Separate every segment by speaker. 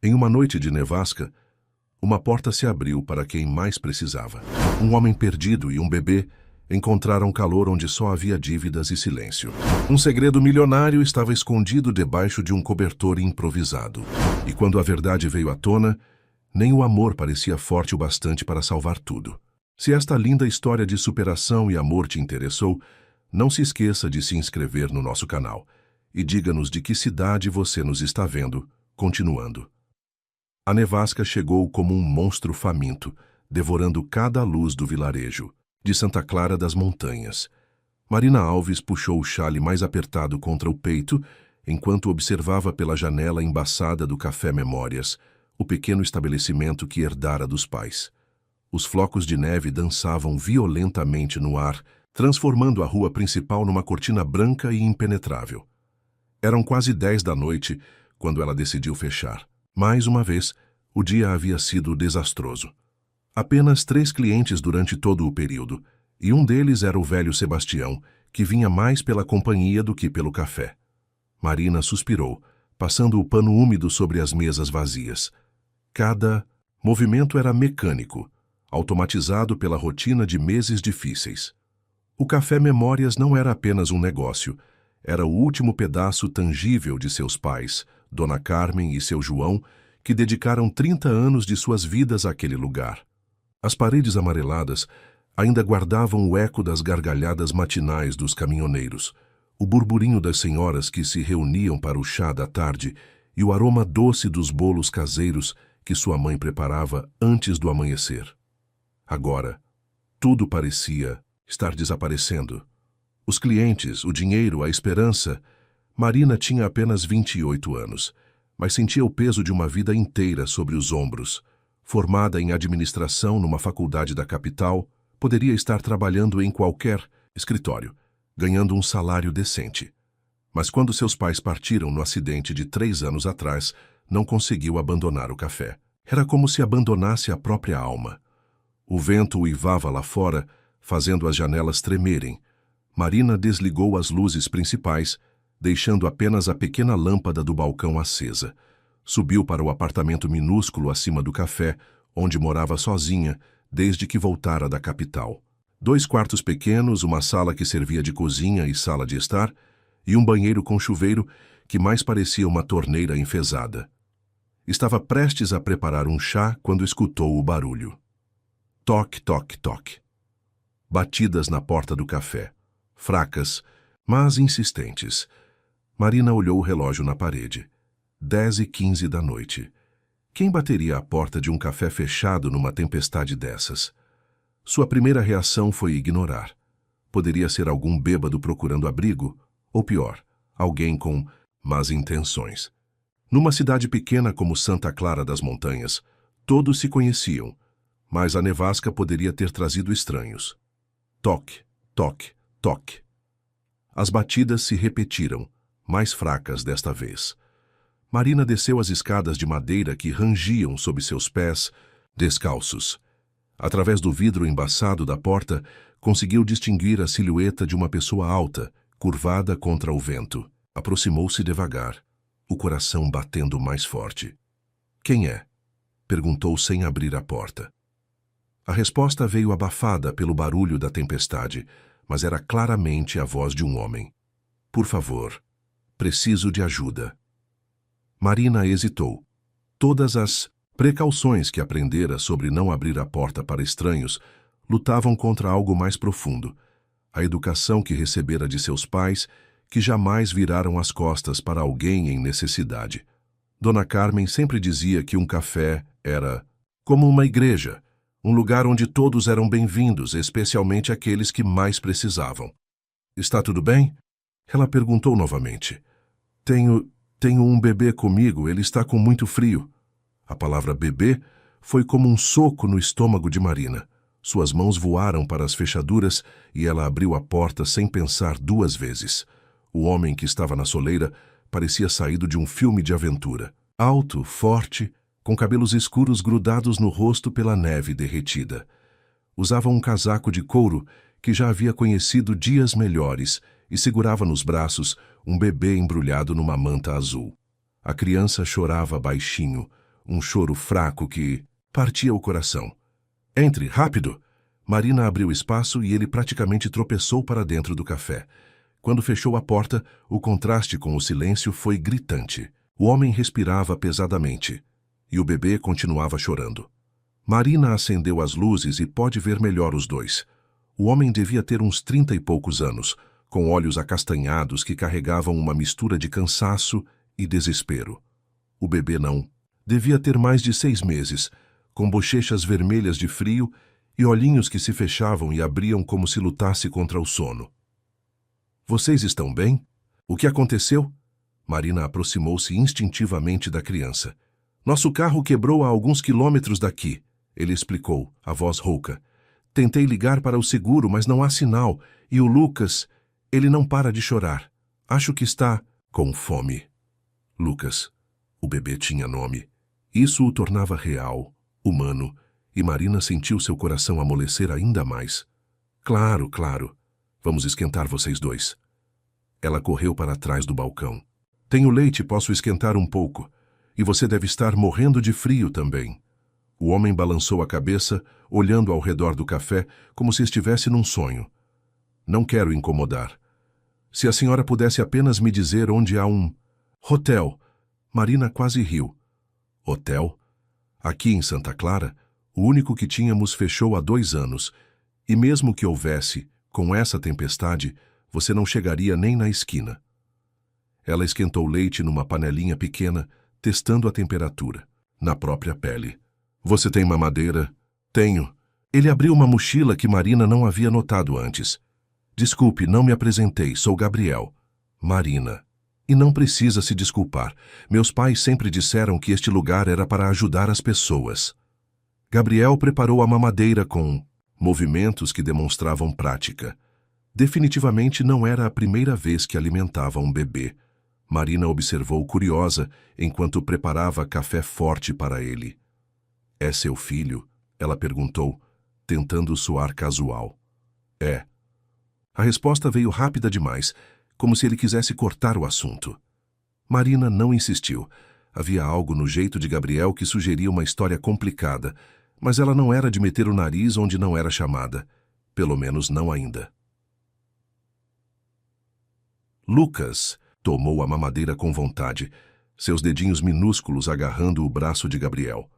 Speaker 1: Em uma noite de nevasca, uma porta se abriu para quem mais precisava. Um homem perdido e um bebê encontraram calor onde só havia dívidas e silêncio. Um segredo milionário estava escondido debaixo de um cobertor improvisado. E quando a verdade veio à tona, nem o amor parecia forte o bastante para salvar tudo. Se esta linda história de superação e amor te interessou, não se esqueça de se inscrever no nosso canal e diga-nos de que cidade você nos está vendo, continuando. A nevasca chegou como um monstro faminto, devorando cada luz do vilarejo, de Santa Clara das Montanhas. Marina Alves puxou o xale mais apertado contra o peito, enquanto observava pela janela embaçada do Café Memórias, o pequeno estabelecimento que herdara dos pais. Os flocos de neve dançavam violentamente no ar, transformando a rua principal numa cortina branca e impenetrável. Eram quase 10 da noite, quando ela decidiu fechar. Mais uma vez, o dia havia sido desastroso. Apenas 3 clientes durante todo o período, e um deles era o velho Sebastião, que vinha mais pela companhia do que pelo café. Marina suspirou, passando o pano úmido sobre as mesas vazias. Cada movimento era mecânico, automatizado pela rotina de meses difíceis. O Café Memórias não era apenas um negócio, era o último pedaço tangível de seus pais, Dona Carmen e seu João, que dedicaram 30 anos de suas vidas àquele lugar. As paredes amareladas ainda guardavam o eco das gargalhadas matinais dos caminhoneiros, o burburinho das senhoras que se reuniam para o chá da tarde e o aroma doce dos bolos caseiros que sua mãe preparava antes do amanhecer. Agora, tudo parecia estar desaparecendo. Os clientes, o dinheiro, a esperança. Marina tinha apenas 28 anos, mas sentia o peso de uma vida inteira sobre os ombros. Formada em administração numa faculdade da capital, poderia estar trabalhando em qualquer escritório, ganhando um salário decente. Mas quando seus pais partiram no acidente de 3 anos atrás, não conseguiu abandonar o café. Era como se abandonasse a própria alma. O vento uivava lá fora, fazendo as janelas tremerem. Marina desligou as luzes principais, deixando apenas a pequena lâmpada do balcão acesa. Subiu para o apartamento minúsculo acima do café, onde morava sozinha, desde que voltara da capital. 2 quartos pequenos, uma sala que servia de cozinha e sala de estar, e um banheiro com chuveiro que mais parecia uma torneira enfesada. Estava prestes a preparar um chá quando escutou o barulho. Toque, toque, toque. Batidas na porta do café. Fracas, mas insistentes. Marina olhou o relógio na parede. 10h15 da noite. Quem bateria à porta de um café fechado numa tempestade dessas? Sua primeira reação foi ignorar. Poderia ser algum bêbado procurando abrigo, ou pior, alguém com más intenções. Numa cidade pequena como Santa Clara das Montanhas, todos se conheciam, mas a nevasca poderia ter trazido estranhos. Toque, toque, toque. As batidas se repetiram, mais fracas desta vez. Marina desceu as escadas de madeira que rangiam sob seus pés, descalços. Através do vidro embaçado da porta, conseguiu distinguir a silhueta de uma pessoa alta, curvada contra o vento. Aproximou-se devagar, o coração batendo mais forte. "Quem é?" perguntou sem abrir a porta. A resposta veio abafada pelo barulho da tempestade, mas era claramente a voz de um homem. "Por favor, preciso de ajuda." Marina hesitou. Todas as precauções que aprendera sobre não abrir a porta para estranhos lutavam contra algo mais profundo, a educação que recebera de seus pais, que jamais viraram as costas para alguém em necessidade. Dona Carmen sempre dizia que um café era como uma igreja, um lugar onde todos eram bem-vindos, especialmente aqueles que mais precisavam. "Está tudo bem?" Ela perguntou novamente. Tenho um bebê comigo, ele está com muito frio." A palavra bebê foi como um soco no estômago de Marina. Suas mãos voaram para as fechaduras e ela abriu a porta sem pensar 2 vezes. O homem que estava na soleira parecia saído de um filme de aventura. Alto, forte, com cabelos escuros grudados no rosto pela neve derretida. Usava um casaco de couro que já havia conhecido dias melhores e segurava nos braços um bebê embrulhado numa manta azul. A criança chorava baixinho, um choro fraco que partia o coração. Entre, rápido! Marina abriu espaço e ele praticamente tropeçou para dentro do café. Quando fechou a porta, o contraste com o silêncio foi gritante. O homem respirava pesadamente e o bebê continuava chorando. Marina acendeu as luzes e pôde ver melhor os dois. O homem devia ter uns 30 e poucos anos, com olhos acastanhados que carregavam uma mistura de cansaço e desespero. O bebê não. Devia ter mais de 6 meses, com bochechas vermelhas de frio e olhinhos que se fechavam e abriam como se lutasse contra o sono. Vocês estão bem? O que aconteceu? Marina aproximou-se instintivamente da criança. Nosso carro quebrou a alguns quilômetros daqui, ele explicou, a voz rouca. Tentei ligar para o seguro, mas não há sinal, e o Lucas, ele não para de chorar. Acho que está com fome. Lucas. O bebê tinha nome. Isso o tornava real, humano, e Marina sentiu seu coração amolecer ainda mais. Claro, claro. Vamos esquentar vocês dois. Ela correu para trás do balcão. Tenho leite, posso esquentar um pouco. E você deve estar morrendo de frio também. O homem balançou a cabeça, olhando ao redor do café, como se estivesse num sonho. Não quero incomodar. Se a senhora pudesse apenas me dizer onde há um hotel. Marina quase riu. Hotel? Aqui em Santa Clara, o único que tínhamos fechou há 2 anos, e mesmo que houvesse, com essa tempestade, você não chegaria nem na esquina. Ela esquentou leite numa panelinha pequena, testando a temperatura, na própria pele. Você tem mamadeira? Tenho. Ele abriu uma mochila que Marina não havia notado antes. Desculpe, não me apresentei, sou Gabriel. Marina. E não precisa se desculpar. Meus pais sempre disseram que este lugar era para ajudar as pessoas. Gabriel preparou a mamadeira com movimentos que demonstravam prática. Definitivamente não era a primeira vez que alimentava um bebê. Marina observou curiosa enquanto preparava café forte para ele. É seu filho? Ela perguntou, tentando soar casual. É. A resposta veio rápida demais, como se ele quisesse cortar o assunto. Marina não insistiu. Havia algo no jeito de Gabriel que sugeria uma história complicada, mas ela não era de meter o nariz onde não era chamada. Pelo menos não ainda. Lucas tomou a mamadeira com vontade, seus dedinhos minúsculos agarrando o braço de Gabriel.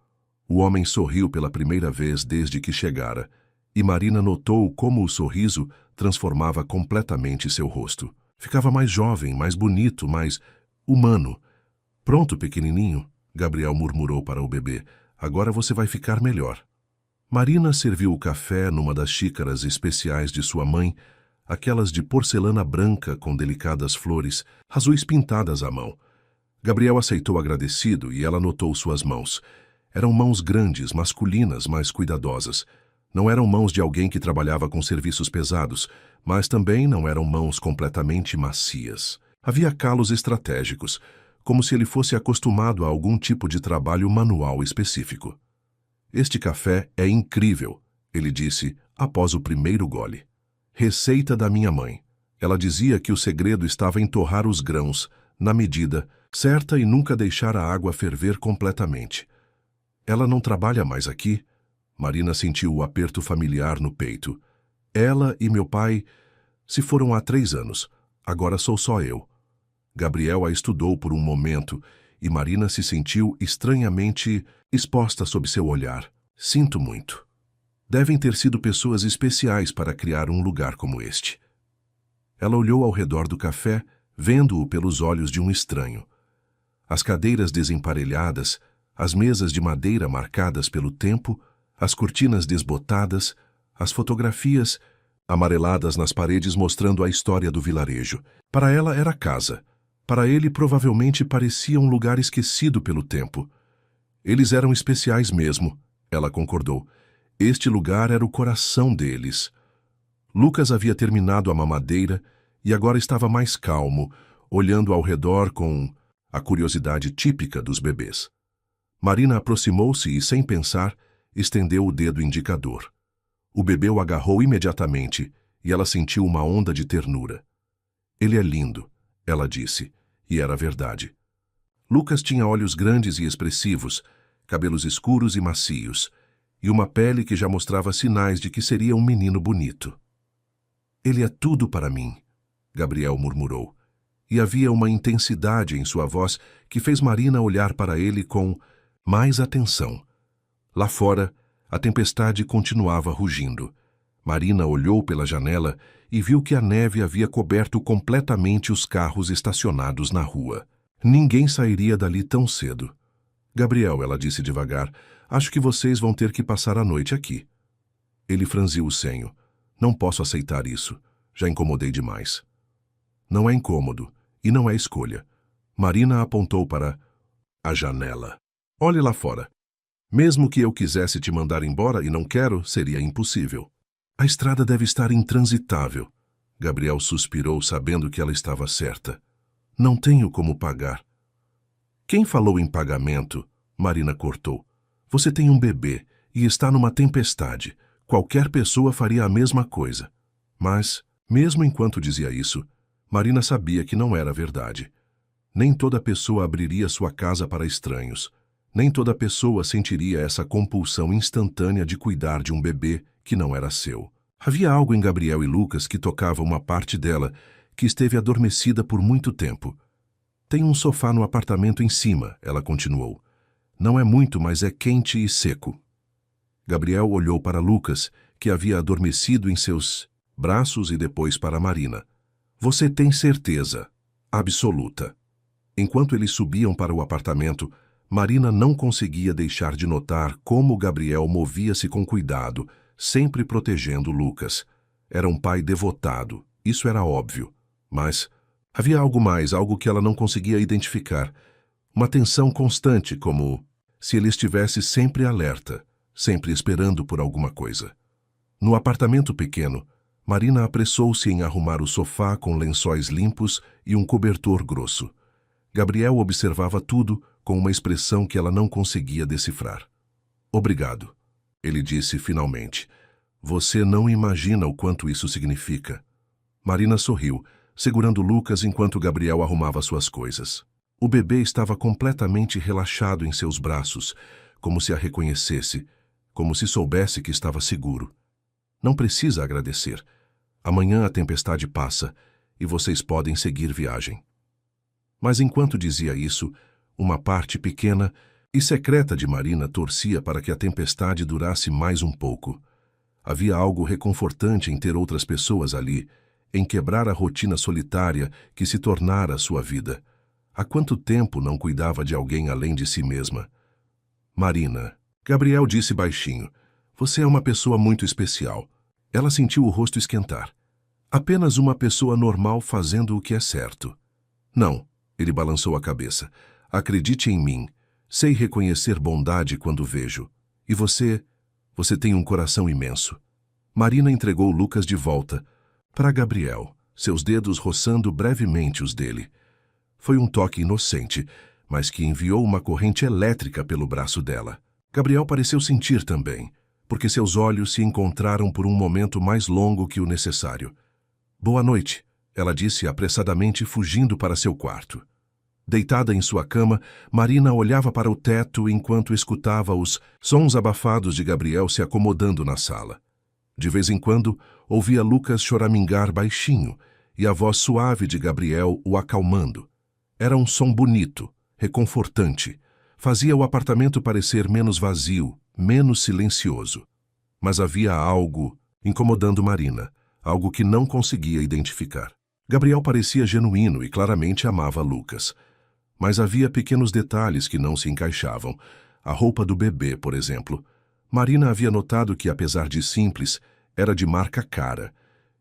Speaker 1: O homem sorriu pela primeira vez desde que chegara, e Marina notou como o sorriso transformava completamente seu rosto. Ficava mais jovem, mais bonito, mais humano. Pronto, pequenininho, Gabriel murmurou para o bebê. Agora você vai ficar melhor. Marina serviu o café numa das xícaras especiais de sua mãe, aquelas de porcelana branca com delicadas flores, azuis pintadas à mão. Gabriel aceitou agradecido e ela notou suas mãos. Eram mãos grandes, masculinas, mas cuidadosas. Não eram mãos de alguém que trabalhava com serviços pesados, mas também não eram mãos completamente macias. Havia calos estratégicos, como se ele fosse acostumado a algum tipo de trabalho manual específico. Este café é incrível, ele disse após o primeiro gole. Receita da minha mãe. Ela dizia que o segredo estava em torrar os grãos, na medida certa, e nunca deixar a água ferver completamente. Ela não trabalha mais aqui? Marina sentiu o aperto familiar no peito. Ela e meu pai se foram há 3 anos. Agora sou só eu. Gabriel a estudou por um momento e Marina se sentiu estranhamente exposta sob seu olhar. Sinto muito. Devem ter sido pessoas especiais para criar um lugar como este. Ela olhou ao redor do café, vendo-o pelos olhos de um estranho. As cadeiras desemparelhadas, as mesas de madeira marcadas pelo tempo, as cortinas desbotadas, as fotografias amareladas nas paredes mostrando a história do vilarejo. Para ela era casa. Para ele provavelmente parecia um lugar esquecido pelo tempo. Eles eram especiais mesmo, ela concordou. Este lugar era o coração deles. Lucas havia terminado a mamadeira e agora estava mais calmo, olhando ao redor com a curiosidade típica dos bebês. Marina aproximou-se e, sem pensar, estendeu o dedo indicador. O bebê o agarrou imediatamente e ela sentiu uma onda de ternura. Ele é lindo, ela disse, e era verdade. Lucas tinha olhos grandes e expressivos, cabelos escuros e macios, e uma pele que já mostrava sinais de que seria um menino bonito. Ele é tudo para mim, Gabriel murmurou, e havia uma intensidade em sua voz que fez Marina olhar para ele com mais atenção. Lá fora, a tempestade continuava rugindo. Marina olhou pela janela e viu que a neve havia coberto completamente os carros estacionados na rua. Ninguém sairia dali tão cedo. Gabriel, ela disse devagar, acho que vocês vão ter que passar a noite aqui. Ele franziu o senho. Não posso aceitar isso. Já incomodei demais. Não é incômodo, e não é escolha. Marina apontou para a janela. Olhe lá fora. Mesmo que eu quisesse te mandar embora e não quero, seria impossível. A estrada deve estar intransitável. Gabriel suspirou, sabendo que ela estava certa. Não tenho como pagar. Quem falou em pagamento? Marina cortou. Você tem um bebê e está numa tempestade. Qualquer pessoa faria a mesma coisa. Mas, mesmo enquanto dizia isso, Marina sabia que não era verdade. Nem toda pessoa abriria sua casa para estranhos. Nem toda pessoa sentiria essa compulsão instantânea de cuidar de um bebê que não era seu. Havia algo em Gabriel e Lucas que tocava uma parte dela, que esteve adormecida por muito tempo. Tem um sofá no apartamento em cima, ela continuou. Não é muito, mas é quente e seco. Gabriel olhou para Lucas, que havia adormecido em seus braços, e depois para Marina. Você tem certeza? Absoluta. Enquanto eles subiam para o apartamento, Marina não conseguia deixar de notar como Gabriel movia-se com cuidado, sempre protegendo Lucas. Era um pai devotado, isso era óbvio. Mas havia algo mais, algo que ela não conseguia identificar. Uma tensão constante, como se ele estivesse sempre alerta, sempre esperando por alguma coisa. No apartamento pequeno, Marina apressou-se em arrumar o sofá com lençóis limpos e um cobertor grosso. Gabriel observava tudo com uma expressão que ela não conseguia decifrar. Obrigado, ele disse finalmente. Você não imagina o quanto isso significa. Marina sorriu, segurando Lucas enquanto Gabriel arrumava suas coisas. O bebê estava completamente relaxado em seus braços, como se a reconhecesse, como se soubesse que estava seguro. Não precisa agradecer. Amanhã a tempestade passa e vocês podem seguir viagem. Mas enquanto dizia isso, uma parte pequena e secreta de Marina torcia para que a tempestade durasse mais um pouco. Havia algo reconfortante em ter outras pessoas ali, em quebrar a rotina solitária que se tornara sua vida. Há quanto tempo não cuidava de alguém além de si mesma? Marina, Gabriel disse baixinho, você é uma pessoa muito especial. Ela sentiu o rosto esquentar. Apenas uma pessoa normal fazendo o que é certo. Não, ele balançou a cabeça. Acredite em mim. Sei reconhecer bondade quando vejo. E você tem um coração imenso. Marina entregou Lucas de volta para Gabriel, seus dedos roçando brevemente os dele. Foi um toque inocente, mas que enviou uma corrente elétrica pelo braço dela. Gabriel pareceu sentir também, porque seus olhos se encontraram por um momento mais longo que o necessário. Boa noite, ela disse apressadamente, fugindo para seu quarto. Deitada em sua cama, Marina olhava para o teto enquanto escutava os sons abafados de Gabriel se acomodando na sala. De vez em quando, ouvia Lucas choramingar baixinho e a voz suave de Gabriel o acalmando. Era um som bonito, reconfortante. Fazia o apartamento parecer menos vazio, menos silencioso. Mas havia algo incomodando Marina, algo que não conseguia identificar. Gabriel parecia genuíno e claramente amava Lucas. Mas havia pequenos detalhes que não se encaixavam. A roupa do bebê, por exemplo. Marina havia notado que, apesar de simples, era de marca cara.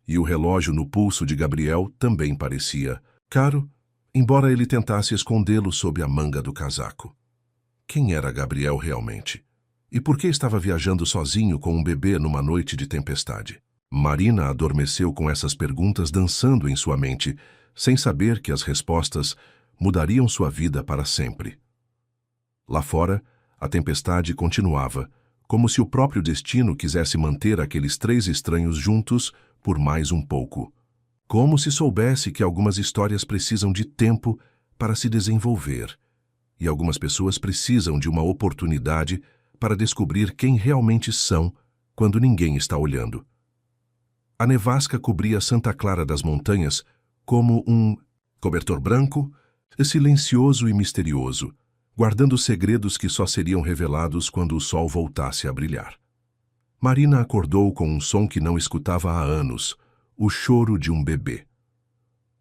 Speaker 1: E o relógio no pulso de Gabriel também parecia caro, embora ele tentasse escondê-lo sob a manga do casaco. Quem era Gabriel realmente? E por que estava viajando sozinho com um bebê numa noite de tempestade? Marina adormeceu com essas perguntas dançando em sua mente, sem saber que as respostas mudariam sua vida para sempre. Lá fora, a tempestade continuava, como se o próprio destino quisesse manter aqueles três estranhos juntos por mais um pouco. Como se soubesse que algumas histórias precisam de tempo para se desenvolver, e algumas pessoas precisam de uma oportunidade para descobrir quem realmente são quando ninguém está olhando. A nevasca cobria Santa Clara das Montanhas como um cobertor branco, silencioso e misterioso, guardando segredos que só seriam revelados quando o sol voltasse a brilhar. Marina acordou com um som que não escutava há anos, o choro de um bebê.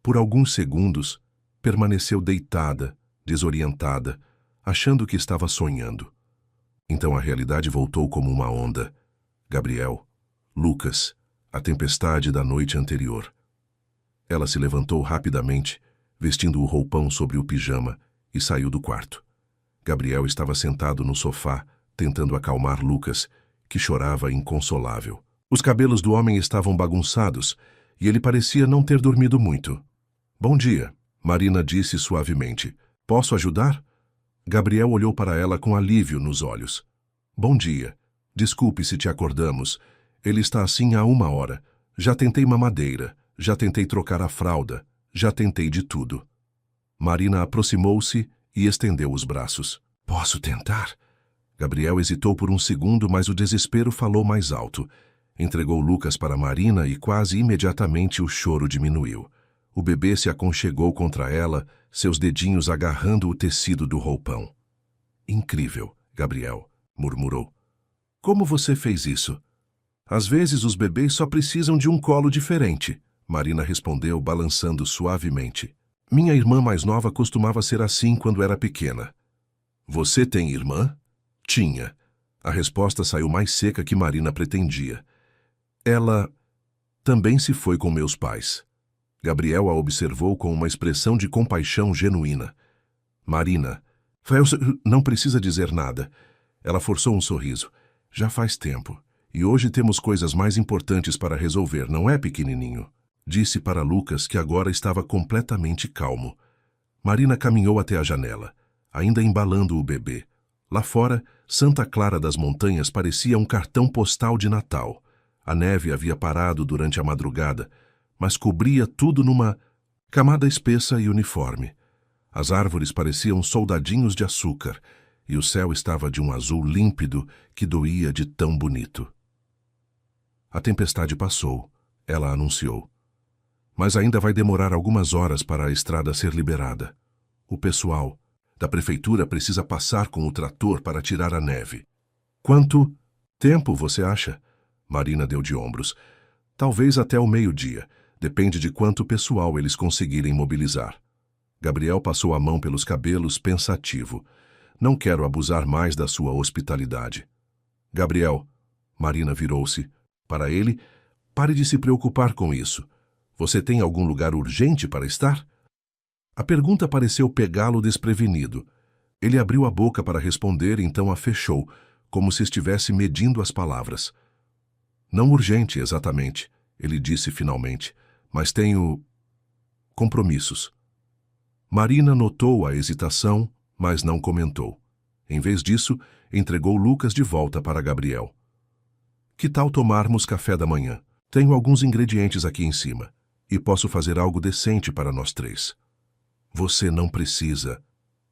Speaker 1: Por alguns segundos, permaneceu deitada, desorientada, achando que estava sonhando. Então a realidade voltou como uma onda. Gabriel, Lucas, a tempestade da noite anterior. Ela se levantou rapidamente, vestindo o roupão sobre o pijama, e saiu do quarto. Gabriel estava sentado no sofá, tentando acalmar Lucas, que chorava inconsolável. Os cabelos do homem estavam bagunçados, e ele parecia não ter dormido muito. "Bom dia", Marina disse suavemente. "Posso ajudar?" Gabriel olhou para ela com alívio nos olhos. "Bom dia. Desculpe se te acordamos. Ele está assim há 1 hora. Já tentei mamadeira, já tentei trocar a fralda, já tentei de tudo." Marina aproximou-se e estendeu os braços. "Posso tentar?" Gabriel hesitou por um segundo, mas o desespero falou mais alto. Entregou Lucas para Marina e quase imediatamente o choro diminuiu. O bebê se aconchegou contra ela, seus dedinhos agarrando o tecido do roupão. "Incrível", Gabriel murmurou. "Como você fez isso?" "Às vezes os bebês só precisam de um colo diferente", Marina respondeu, balançando suavemente. "Minha irmã mais nova costumava ser assim quando era pequena." "Você tem irmã?" "Tinha." A resposta saiu mais seca que Marina pretendia. "Ela também se foi com meus pais." Gabriel a observou com uma expressão de compaixão genuína. "Marina, não precisa dizer nada." Ela forçou um sorriso. "Já faz tempo. E hoje temos coisas mais importantes para resolver, não é, pequenininho?" Disse para Lucas, que agora estava completamente calmo. Marina caminhou até a janela, ainda embalando o bebê. Lá fora, Santa Clara das Montanhas parecia um cartão postal de Natal. A neve havia parado durante a madrugada, mas cobria tudo numa camada espessa e uniforme. As árvores pareciam soldadinhos de açúcar, e o céu estava de um azul límpido que doía de tão bonito. "A tempestade passou", ela anunciou. "Mas ainda vai demorar algumas horas para a estrada ser liberada. O pessoal da prefeitura precisa passar com o trator para tirar a neve." "Quanto tempo você acha?" Marina deu de ombros. "Talvez até o meio-dia. Depende de quanto pessoal eles conseguirem mobilizar." Gabriel passou a mão pelos cabelos, pensativo. "Não quero abusar mais da sua hospitalidade." "Gabriel," Marina virou-se para ele, "pare de se preocupar com isso. Você tem algum lugar urgente para estar?" A pergunta pareceu pegá-lo desprevenido. Ele abriu a boca para responder, então a fechou, como se estivesse medindo as palavras. "Não urgente, exatamente", ele disse finalmente, "mas tenho compromissos." Marina notou a hesitação, mas não comentou. Em vez disso, entregou Lucas de volta para Gabriel. "Que tal tomarmos café da manhã? Tenho alguns ingredientes aqui em cima, e posso fazer algo decente para nós 3. "Você não precisa."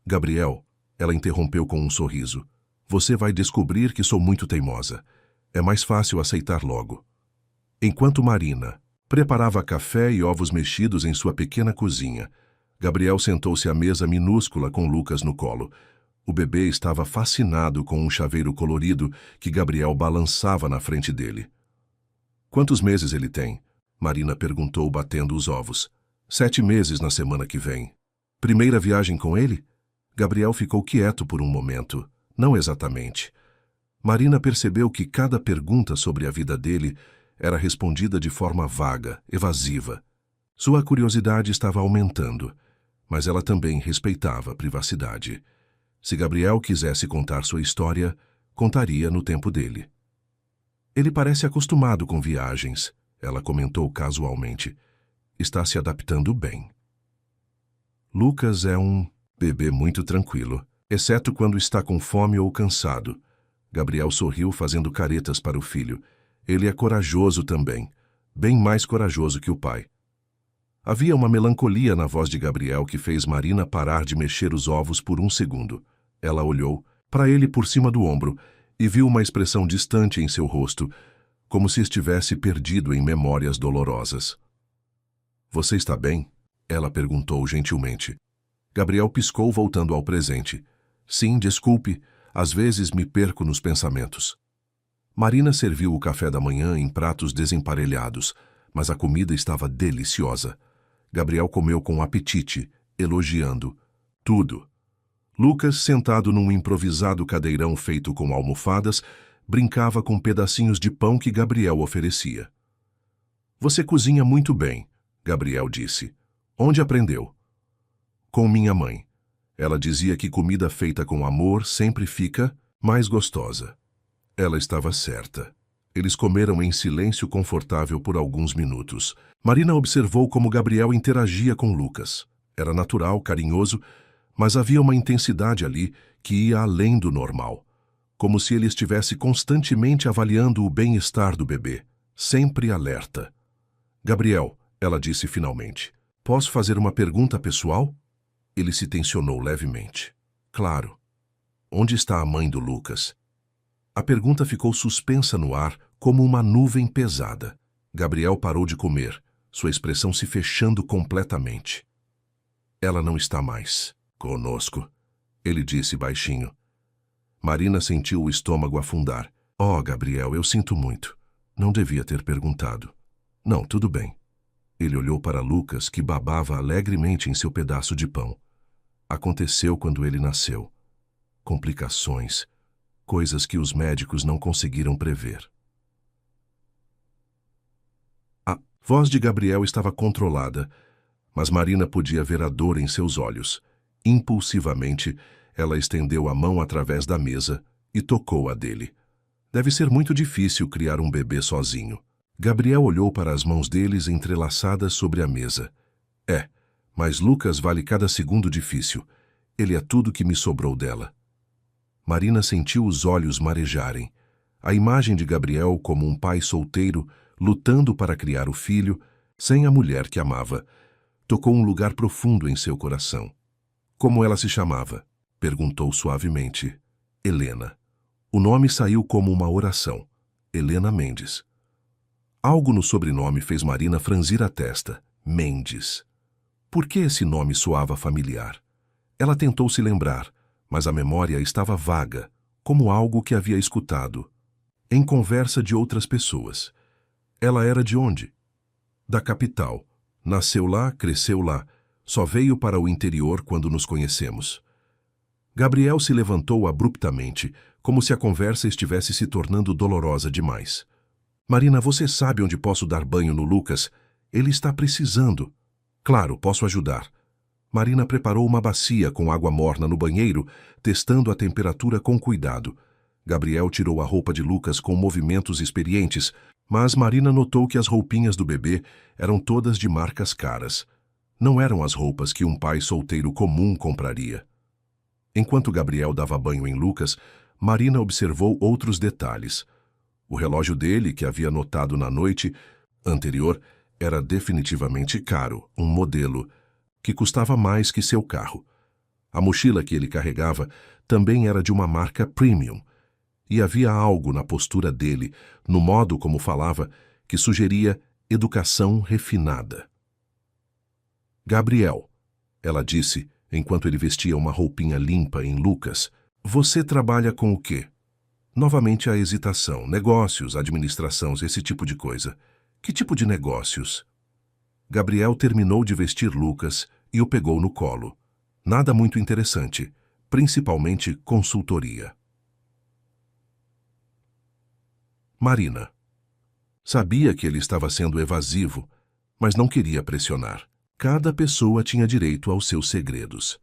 Speaker 1: "Gabriel," ela interrompeu com um sorriso, "você vai descobrir que sou muito teimosa. É mais fácil aceitar logo." Enquanto Marina preparava café e ovos mexidos em sua pequena cozinha, Gabriel sentou-se à mesa minúscula com Lucas no colo. O bebê estava fascinado com um chaveiro colorido que Gabriel balançava na frente dele. "Quantos meses ele tem?" Marina perguntou, batendo os ovos. 7 meses na semana que vem." "Primeira viagem com ele?" Gabriel ficou quieto por um momento. Não exatamente. Marina percebeu que cada pergunta sobre a vida dele era respondida de forma vaga, evasiva. Sua curiosidade estava aumentando, mas ela também respeitava a privacidade. Se Gabriel quisesse contar sua história, contaria no tempo dele. "Ele parece acostumado com viagens", ela comentou casualmente. "Está se adaptando bem." "Lucas é um bebê muito tranquilo, exceto quando está com fome ou cansado." Gabriel sorriu, fazendo caretas para o filho. "Ele é corajoso também, bem mais corajoso que o pai." Havia uma melancolia na voz de Gabriel que fez Marina parar de mexer os ovos por um segundo. Ela olhou para ele por cima do ombro e viu uma expressão distante em seu rosto, como se estivesse perdido em memórias dolorosas. Você está bem? Ela perguntou gentilmente. Gabriel piscou, voltando ao presente. Sim, desculpe, às vezes me perco nos pensamentos. Marina serviu o café da manhã em pratos desemparelhados, mas a comida estava deliciosa. Gabriel comeu com apetite, elogiando tudo. Lucas, sentado num improvisado cadeirão feito com almofadas, brincava com pedacinhos de pão que Gabriel oferecia. Você cozinha muito bem, Gabriel disse. Onde aprendeu? Com minha mãe. Ela dizia que comida feita com amor sempre fica mais gostosa. Ela estava certa. Eles comeram em silêncio confortável por alguns minutos. Marina observou como Gabriel interagia com Lucas. Era natural, carinhoso, mas havia uma intensidade ali que ia além do normal. Como se ele estivesse constantemente avaliando o bem-estar do bebê, sempre alerta. Gabriel, ela disse finalmente, posso fazer uma pergunta pessoal? Ele se tensionou levemente. Claro. Onde está a mãe do Lucas? A pergunta ficou suspensa no ar, como uma nuvem pesada. Gabriel parou de comer, sua expressão se fechando completamente. Ela não está mais conosco, ele disse baixinho. Marina sentiu o estômago afundar. Oh, Gabriel, eu sinto muito. Não devia ter perguntado. Não, tudo bem. Ele olhou para Lucas, que babava alegremente em seu pedaço de pão. Aconteceu quando ele nasceu. Complicações, coisas que os médicos não conseguiram prever. A voz de Gabriel estava controlada, mas Marina podia ver a dor em seus olhos. Impulsivamente, ela estendeu a mão através da mesa e tocou a dele. Deve ser muito difícil criar um bebê sozinho. Gabriel olhou para as mãos deles entrelaçadas sobre a mesa. É, mas Lucas vale cada segundo difícil. Ele é tudo que me sobrou dela. Marina sentiu os olhos marejarem. A imagem de Gabriel como um pai solteiro, lutando para criar o filho, sem a mulher que amava, tocou um lugar profundo em seu coração. Como ela se chamava? Perguntou suavemente. Helena. O nome saiu como uma oração. Helena Mendes. Algo no sobrenome fez Marina franzir a testa. Mendes. Por que esse nome soava familiar? Ela tentou se lembrar, mas a memória estava vaga, como algo que havia escutado, em conversa de outras pessoas. Ela era de onde? Da capital. Nasceu lá, cresceu lá. Só veio para o interior quando nos conhecemos. Gabriel se levantou abruptamente, como se a conversa estivesse se tornando dolorosa demais. Marina, você sabe onde posso dar banho no Lucas? Ele está precisando. Claro, posso ajudar. Marina preparou uma bacia com água morna no banheiro, testando a temperatura com cuidado. Gabriel tirou a roupa de Lucas com movimentos experientes, mas Marina notou que as roupinhas do bebê eram todas de marcas caras. Não eram as roupas que um pai solteiro comum compraria. Enquanto Gabriel dava banho em Lucas, Marina observou outros detalhes. O relógio dele, que havia notado na noite anterior, era definitivamente caro, um modelo que custava mais que seu carro. A mochila que ele carregava também era de uma marca premium, e havia algo na postura dele, no modo como falava, que sugeria educação refinada. Gabriel, ela disse, enquanto ele vestia uma roupinha limpa em Lucas, você trabalha com o quê? Novamente a hesitação, negócios, administração, esse tipo de coisa. Que tipo de negócios? Gabriel terminou de vestir Lucas e o pegou no colo. Nada muito interessante, principalmente consultoria. Marina. Sabia que ele estava sendo evasivo, mas não queria pressionar. Cada pessoa tinha direito aos seus segredos.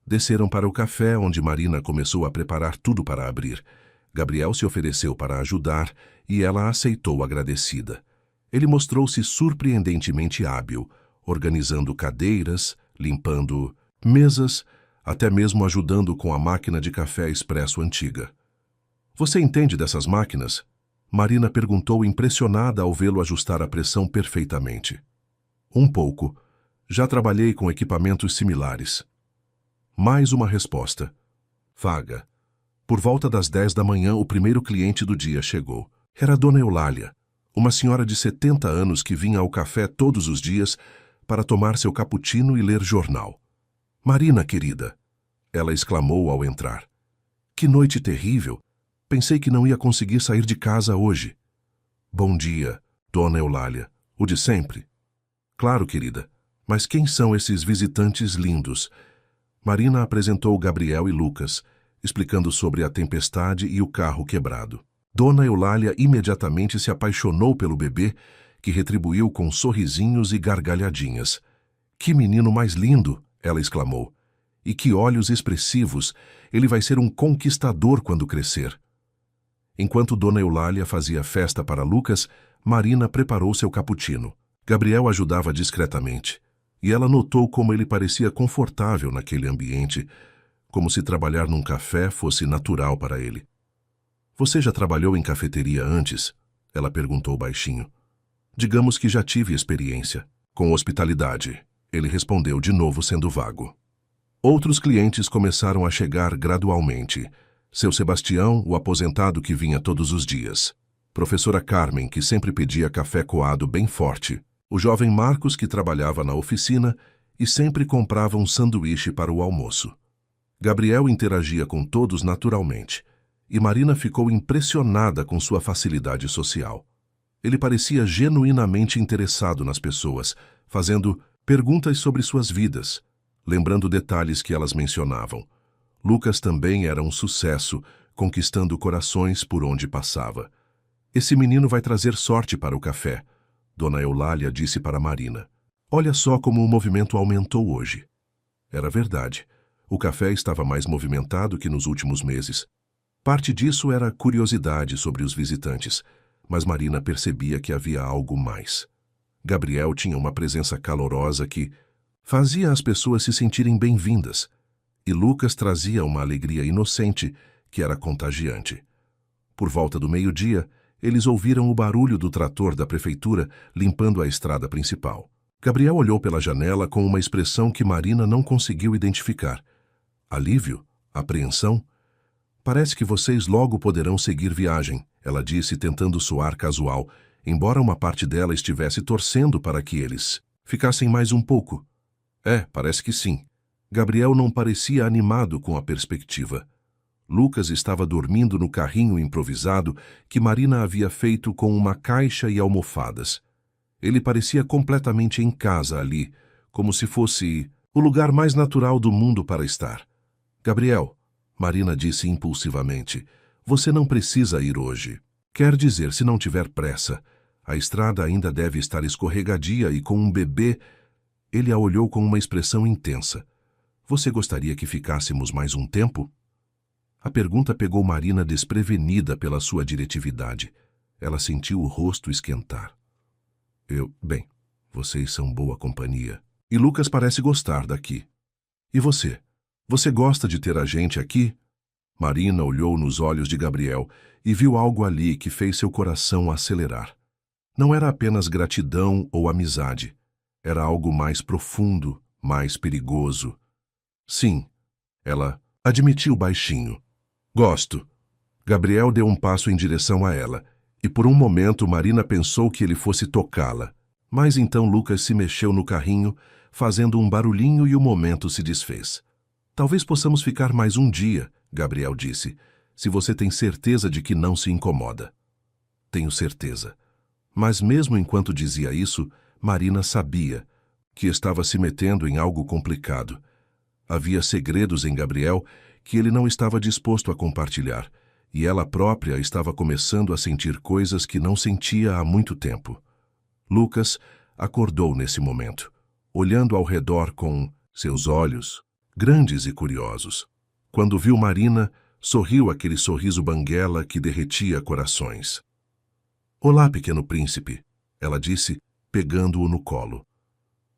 Speaker 1: Desceram para o café, onde Marina começou a preparar tudo para abrir. Gabriel se ofereceu para ajudar e ela aceitou agradecida. Ele mostrou-se surpreendentemente hábil, organizando cadeiras, limpando mesas, até mesmo ajudando com a máquina de café expresso antiga. Você entende dessas máquinas? Marina perguntou impressionada ao vê-lo ajustar a pressão perfeitamente. Um pouco. Já trabalhei com equipamentos similares. Mais uma resposta. Vaga. Por volta das 10 da manhã, o primeiro cliente do dia chegou. Era Dona Eulália, uma senhora de 70 anos que vinha ao café todos os dias para tomar seu cappuccino e ler jornal. Marina, querida, ela exclamou ao entrar. Que noite terrível! Pensei que não ia conseguir sair de casa hoje. Bom dia, Dona Eulália. O de sempre? Claro, querida. Mas quem são esses visitantes lindos? Marina apresentou Gabriel e Lucas, explicando sobre a tempestade e o carro quebrado. Dona Eulália imediatamente se apaixonou pelo bebê, que retribuiu com sorrisinhos e gargalhadinhas. Que menino mais lindo! Ela exclamou. E que olhos expressivos! Ele vai ser um conquistador quando crescer. Enquanto Dona Eulália fazia festa para Lucas, Marina preparou seu cappuccino. Gabriel ajudava discretamente, e ela notou como ele parecia confortável naquele ambiente, como se trabalhar num café fosse natural para ele. Você já trabalhou em cafeteria antes? Ela perguntou baixinho. Digamos que já tive experiência. Com hospitalidade, ele respondeu de novo sendo vago. Outros clientes começaram a chegar gradualmente. Seu Sebastião, o aposentado que vinha todos os dias. Professora Carmen, que sempre pedia café coado bem forte. O jovem Marcos, que trabalhava na oficina e sempre comprava um sanduíche para o almoço. Gabriel interagia com todos naturalmente, e Marina ficou impressionada com sua facilidade social. Ele parecia genuinamente interessado nas pessoas, fazendo perguntas sobre suas vidas, lembrando detalhes que elas mencionavam. Lucas também era um sucesso, conquistando corações por onde passava. Esse menino vai trazer sorte para o café, Dona Eulália disse para Marina. Olha só como o movimento aumentou hoje. Era verdade. O café estava mais movimentado que nos últimos meses. Parte disso era curiosidade sobre os visitantes, mas Marina percebia que havia algo mais. Gabriel tinha uma presença calorosa que fazia as pessoas se sentirem bem-vindas, e Lucas trazia uma alegria inocente que era contagiante. Por volta do meio-dia, eles ouviram o barulho do trator da prefeitura limpando a estrada principal. Gabriel olhou pela janela com uma expressão que Marina não conseguiu identificar. Alívio? Apreensão? Parece que vocês logo poderão seguir viagem, ela disse tentando soar casual, embora uma parte dela estivesse torcendo para que eles ficassem mais um pouco. Parece que sim. Gabriel não parecia animado com a perspectiva. Lucas estava dormindo no carrinho improvisado que Marina havia feito com uma caixa e almofadas. Ele parecia completamente em casa ali, como se fosse o lugar mais natural do mundo para estar. Gabriel, Marina disse impulsivamente, você não precisa ir hoje. Quer dizer, se não tiver pressa. A estrada ainda deve estar escorregadia e com um bebê... Ele a olhou com uma expressão intensa. Você gostaria que ficássemos mais um tempo? A pergunta pegou Marina desprevenida pela sua diretividade. Ela sentiu o rosto esquentar. Bem, vocês são boa companhia. E Lucas parece gostar daqui. E você? Você gosta de ter a gente aqui? Marina olhou nos olhos de Gabriel e viu algo ali que fez seu coração acelerar. Não era apenas gratidão ou amizade. Era algo mais profundo, mais perigoso. Sim, ela admitiu baixinho. Gosto. Gabriel deu um passo em direção a ela, e por um momento Marina pensou que ele fosse tocá-la. Mas então Lucas se mexeu no carrinho, fazendo um barulhinho e o momento se desfez. Talvez possamos ficar mais um dia, Gabriel disse, se você tem certeza de que não se incomoda. Tenho certeza. Mas mesmo enquanto dizia isso, Marina sabia que estava se metendo em algo complicado. Havia segredos em Gabriel que ele não estava disposto a compartilhar, e ela própria estava começando a sentir coisas que não sentia há muito tempo. Lucas acordou nesse momento, olhando ao redor com seus olhos grandes e curiosos. Quando viu Marina, sorriu aquele sorriso banguela que derretia corações. Olá, pequeno príncipe, ela disse, pegando-o no colo.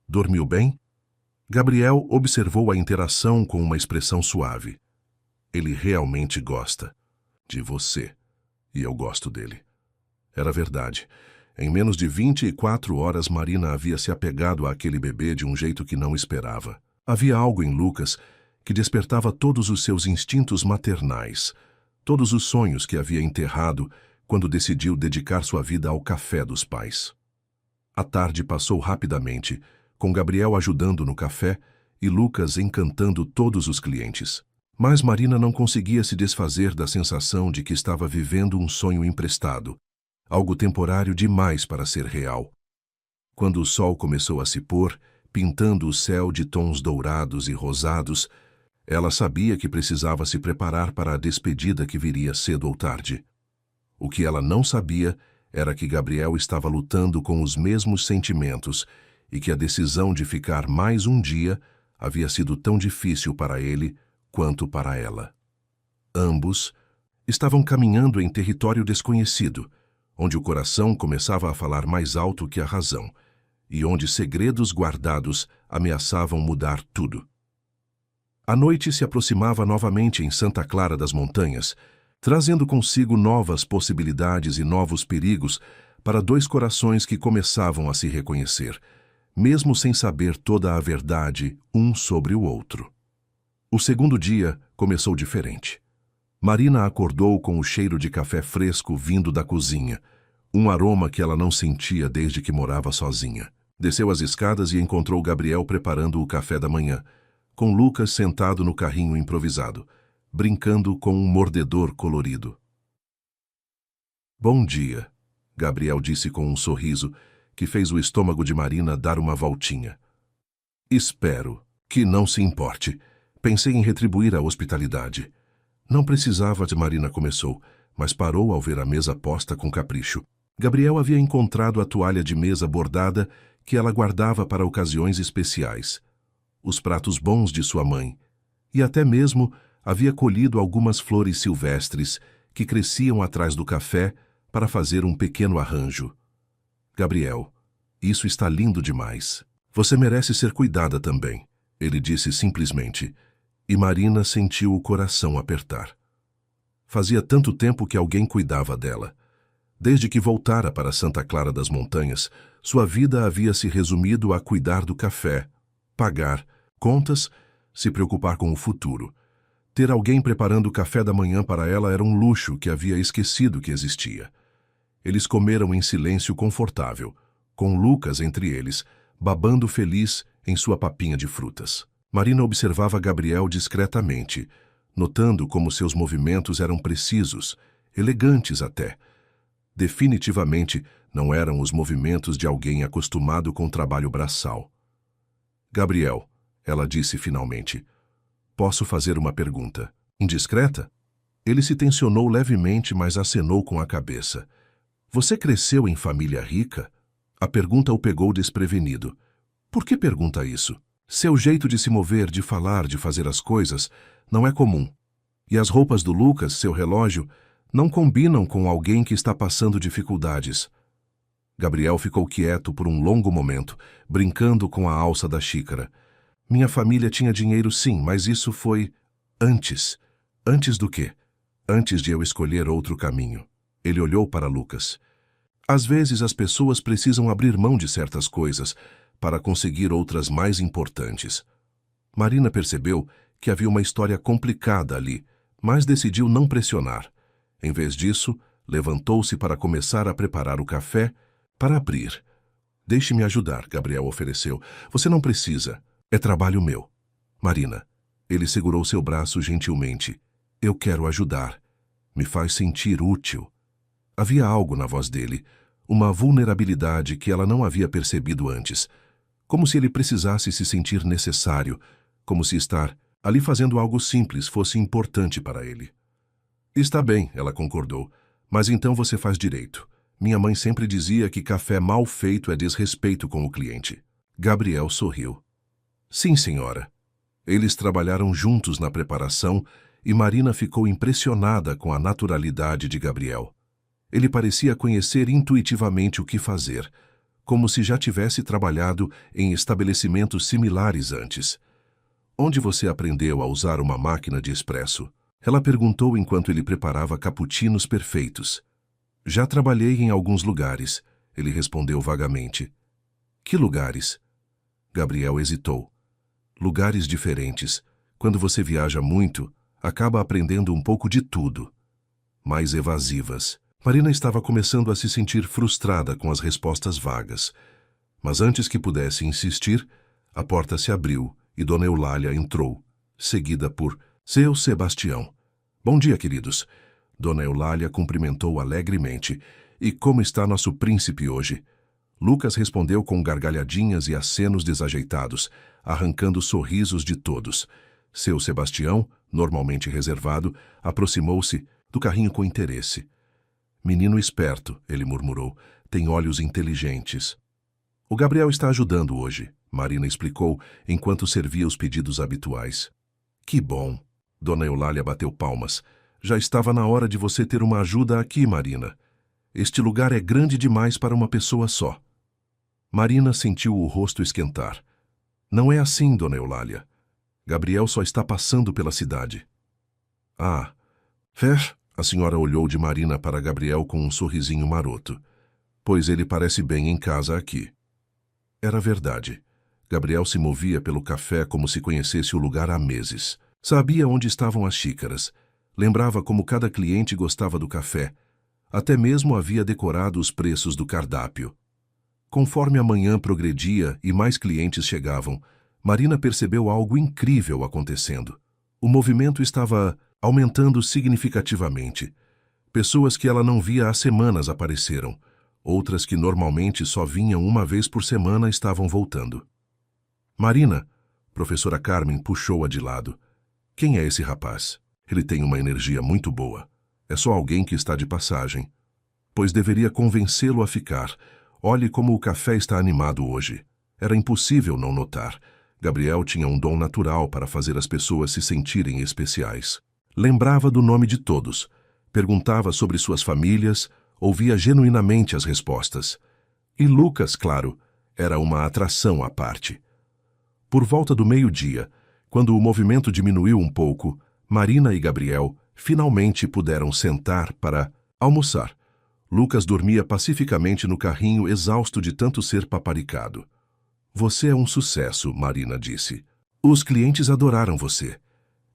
Speaker 1: Dormiu bem? Gabriel observou a interação com uma expressão suave. Ele realmente gosta de você, e eu gosto dele. Era verdade. Em menos de 24 horas, Marina havia se apegado àquele bebê de um jeito que não esperava. Havia algo em Lucas que despertava todos os seus instintos maternais, todos os sonhos que havia enterrado quando decidiu dedicar sua vida ao café dos pais. A tarde passou rapidamente, com Gabriel ajudando no café e Lucas encantando todos os clientes. Mas Marina não conseguia se desfazer da sensação de que estava vivendo um sonho emprestado, algo temporário demais para ser real. Quando o sol começou a se pôr, pintando o céu de tons dourados e rosados, ela sabia que precisava se preparar para a despedida que viria cedo ou tarde. O que ela não sabia era que Gabriel estava lutando com os mesmos sentimentos e que a decisão de ficar mais um dia havia sido tão difícil para ele quanto para ela. Ambos estavam caminhando em território desconhecido, onde o coração começava a falar mais alto que a razão, e onde segredos guardados ameaçavam mudar tudo. A noite se aproximava novamente em Santa Clara das Montanhas, trazendo consigo novas possibilidades e novos perigos para dois corações que começavam a se reconhecer, mesmo sem saber toda a verdade um sobre o outro. O segundo dia começou diferente. Marina acordou com o cheiro de café fresco vindo da cozinha, um aroma que ela não sentia desde que morava sozinha. Desceu as escadas e encontrou Gabriel preparando o café da manhã, com Lucas sentado no carrinho improvisado, brincando com um mordedor colorido. "Bom dia", Gabriel disse com um sorriso que fez o estômago de Marina dar uma voltinha. "Espero que não se importe. Pensei em retribuir a hospitalidade." "Não precisava", Marina começou, mas parou ao ver a mesa posta com capricho. Gabriel havia encontrado a toalha de mesa bordada que ela guardava para ocasiões especiais, os pratos bons de sua mãe, e até mesmo havia colhido algumas flores silvestres que cresciam atrás do café para fazer um pequeno arranjo. "Gabriel, isso está lindo demais. Você merece ser cuidada também", ele disse simplesmente, e Marina sentiu o coração apertar. Fazia tanto tempo que alguém cuidava dela. Desde que voltara para Santa Clara das Montanhas, sua vida havia se resumido a cuidar do café, pagar contas, se preocupar com o futuro. Ter alguém preparando o café da manhã para ela era um luxo que havia esquecido que existia. Eles comeram em silêncio confortável, com Lucas entre eles, babando feliz em sua papinha de frutas. Marina observava Gabriel discretamente, notando como seus movimentos eram precisos, elegantes até. Definitivamente não eram os movimentos de alguém acostumado com o trabalho braçal. "Gabriel", ela disse finalmente, "posso fazer uma pergunta? Indiscreta?" Ele se tensionou levemente, mas acenou com a cabeça. "Você cresceu em família rica?" A pergunta o pegou desprevenido. "Por que pergunta isso? Seu jeito de se mover, de falar, de fazer as coisas, não é comum. E as roupas do Lucas, seu relógio, não combinam com alguém que está passando dificuldades." Gabriel ficou quieto por um longo momento, brincando com a alça da xícara. "Minha família tinha dinheiro, sim, mas isso foi antes." "Antes do quê?" "Antes de eu escolher outro caminho." Ele olhou para Lucas. "Às vezes as pessoas precisam abrir mão de certas coisas para conseguir outras mais importantes." Marina percebeu que havia uma história complicada ali, mas decidiu não pressionar. Em vez disso, levantou-se para começar a preparar o café para abrir. "Deixe-me ajudar", Gabriel ofereceu. "Você não precisa. É trabalho meu." "Marina." Ele segurou seu braço gentilmente. "Eu quero ajudar. Me faz sentir útil." Havia algo na voz dele, uma vulnerabilidade que ela não havia percebido antes. Como se ele precisasse se sentir necessário, como se estar ali fazendo algo simples fosse importante para ele. "Está bem", ela concordou, "mas então você faz direito. Minha mãe sempre dizia que café mal feito é desrespeito com o cliente." Gabriel sorriu. "Sim, senhora." Eles trabalharam juntos na preparação e Marina ficou impressionada com a naturalidade de Gabriel. Ele parecia conhecer intuitivamente o que fazer, como se já tivesse trabalhado em estabelecimentos similares antes. "Onde você aprendeu a usar uma máquina de expresso?" Ela perguntou enquanto ele preparava cappuccinos perfeitos. "Já trabalhei em alguns lugares", ele respondeu vagamente. Que lugares? Gabriel hesitou. Lugares diferentes. Quando você viaja muito, acaba aprendendo um pouco de tudo. Mais evasivas. Marina estava começando a se sentir frustrada com as respostas vagas. Mas antes que pudesse insistir, a porta se abriu e Dona Eulália entrou, seguida por Seu Sebastião. Bom dia, queridos. Dona Eulália cumprimentou alegremente. E como está nosso príncipe hoje? Lucas respondeu com gargalhadinhas e acenos desajeitados, arrancando sorrisos de todos. Seu Sebastião, normalmente reservado, aproximou-se do carrinho com interesse. Menino esperto, ele murmurou, tem olhos inteligentes. O Gabriel está ajudando hoje, Marina explicou, enquanto servia os pedidos habituais. Que bom! Dona Eulália bateu palmas. Já estava na hora de você ter uma ajuda aqui, Marina. Este lugar é grande demais para uma pessoa só. Marina sentiu o rosto esquentar. Não é assim, Dona Eulália. Gabriel só está passando pela cidade. Ah, Fer, a senhora olhou de Marina para Gabriel com um sorrisinho maroto. Pois ele parece bem em casa aqui. Era verdade. Gabriel se movia pelo café como se conhecesse o lugar há meses. Sabia onde estavam as xícaras. Lembrava como cada cliente gostava do café. Até mesmo havia decorado os preços do cardápio. Conforme a manhã progredia e mais clientes chegavam, Marina percebeu algo incrível acontecendo. O movimento estava aumentando significativamente. Pessoas que ela não via há semanas apareceram. Outras que normalmente só vinham uma vez por semana estavam voltando. Marina, professora Carmen puxou-a de lado. Quem é esse rapaz? Ele tem uma energia muito boa. É só alguém que está de passagem. Pois deveria convencê-lo a ficar. Olhe como o café está animado hoje. Era impossível não notar. Gabriel tinha um dom natural para fazer as pessoas se sentirem especiais. Lembrava do nome de todos. Perguntava sobre suas famílias, ouvia genuinamente as respostas. E Lucas, claro, era uma atração à parte. Por volta do meio-dia, quando o movimento diminuiu um pouco, Marina e Gabriel finalmente puderam sentar para almoçar. Lucas dormia pacificamente no carrinho, exausto de tanto ser paparicado. Você é um sucesso, Marina disse. Os clientes adoraram você.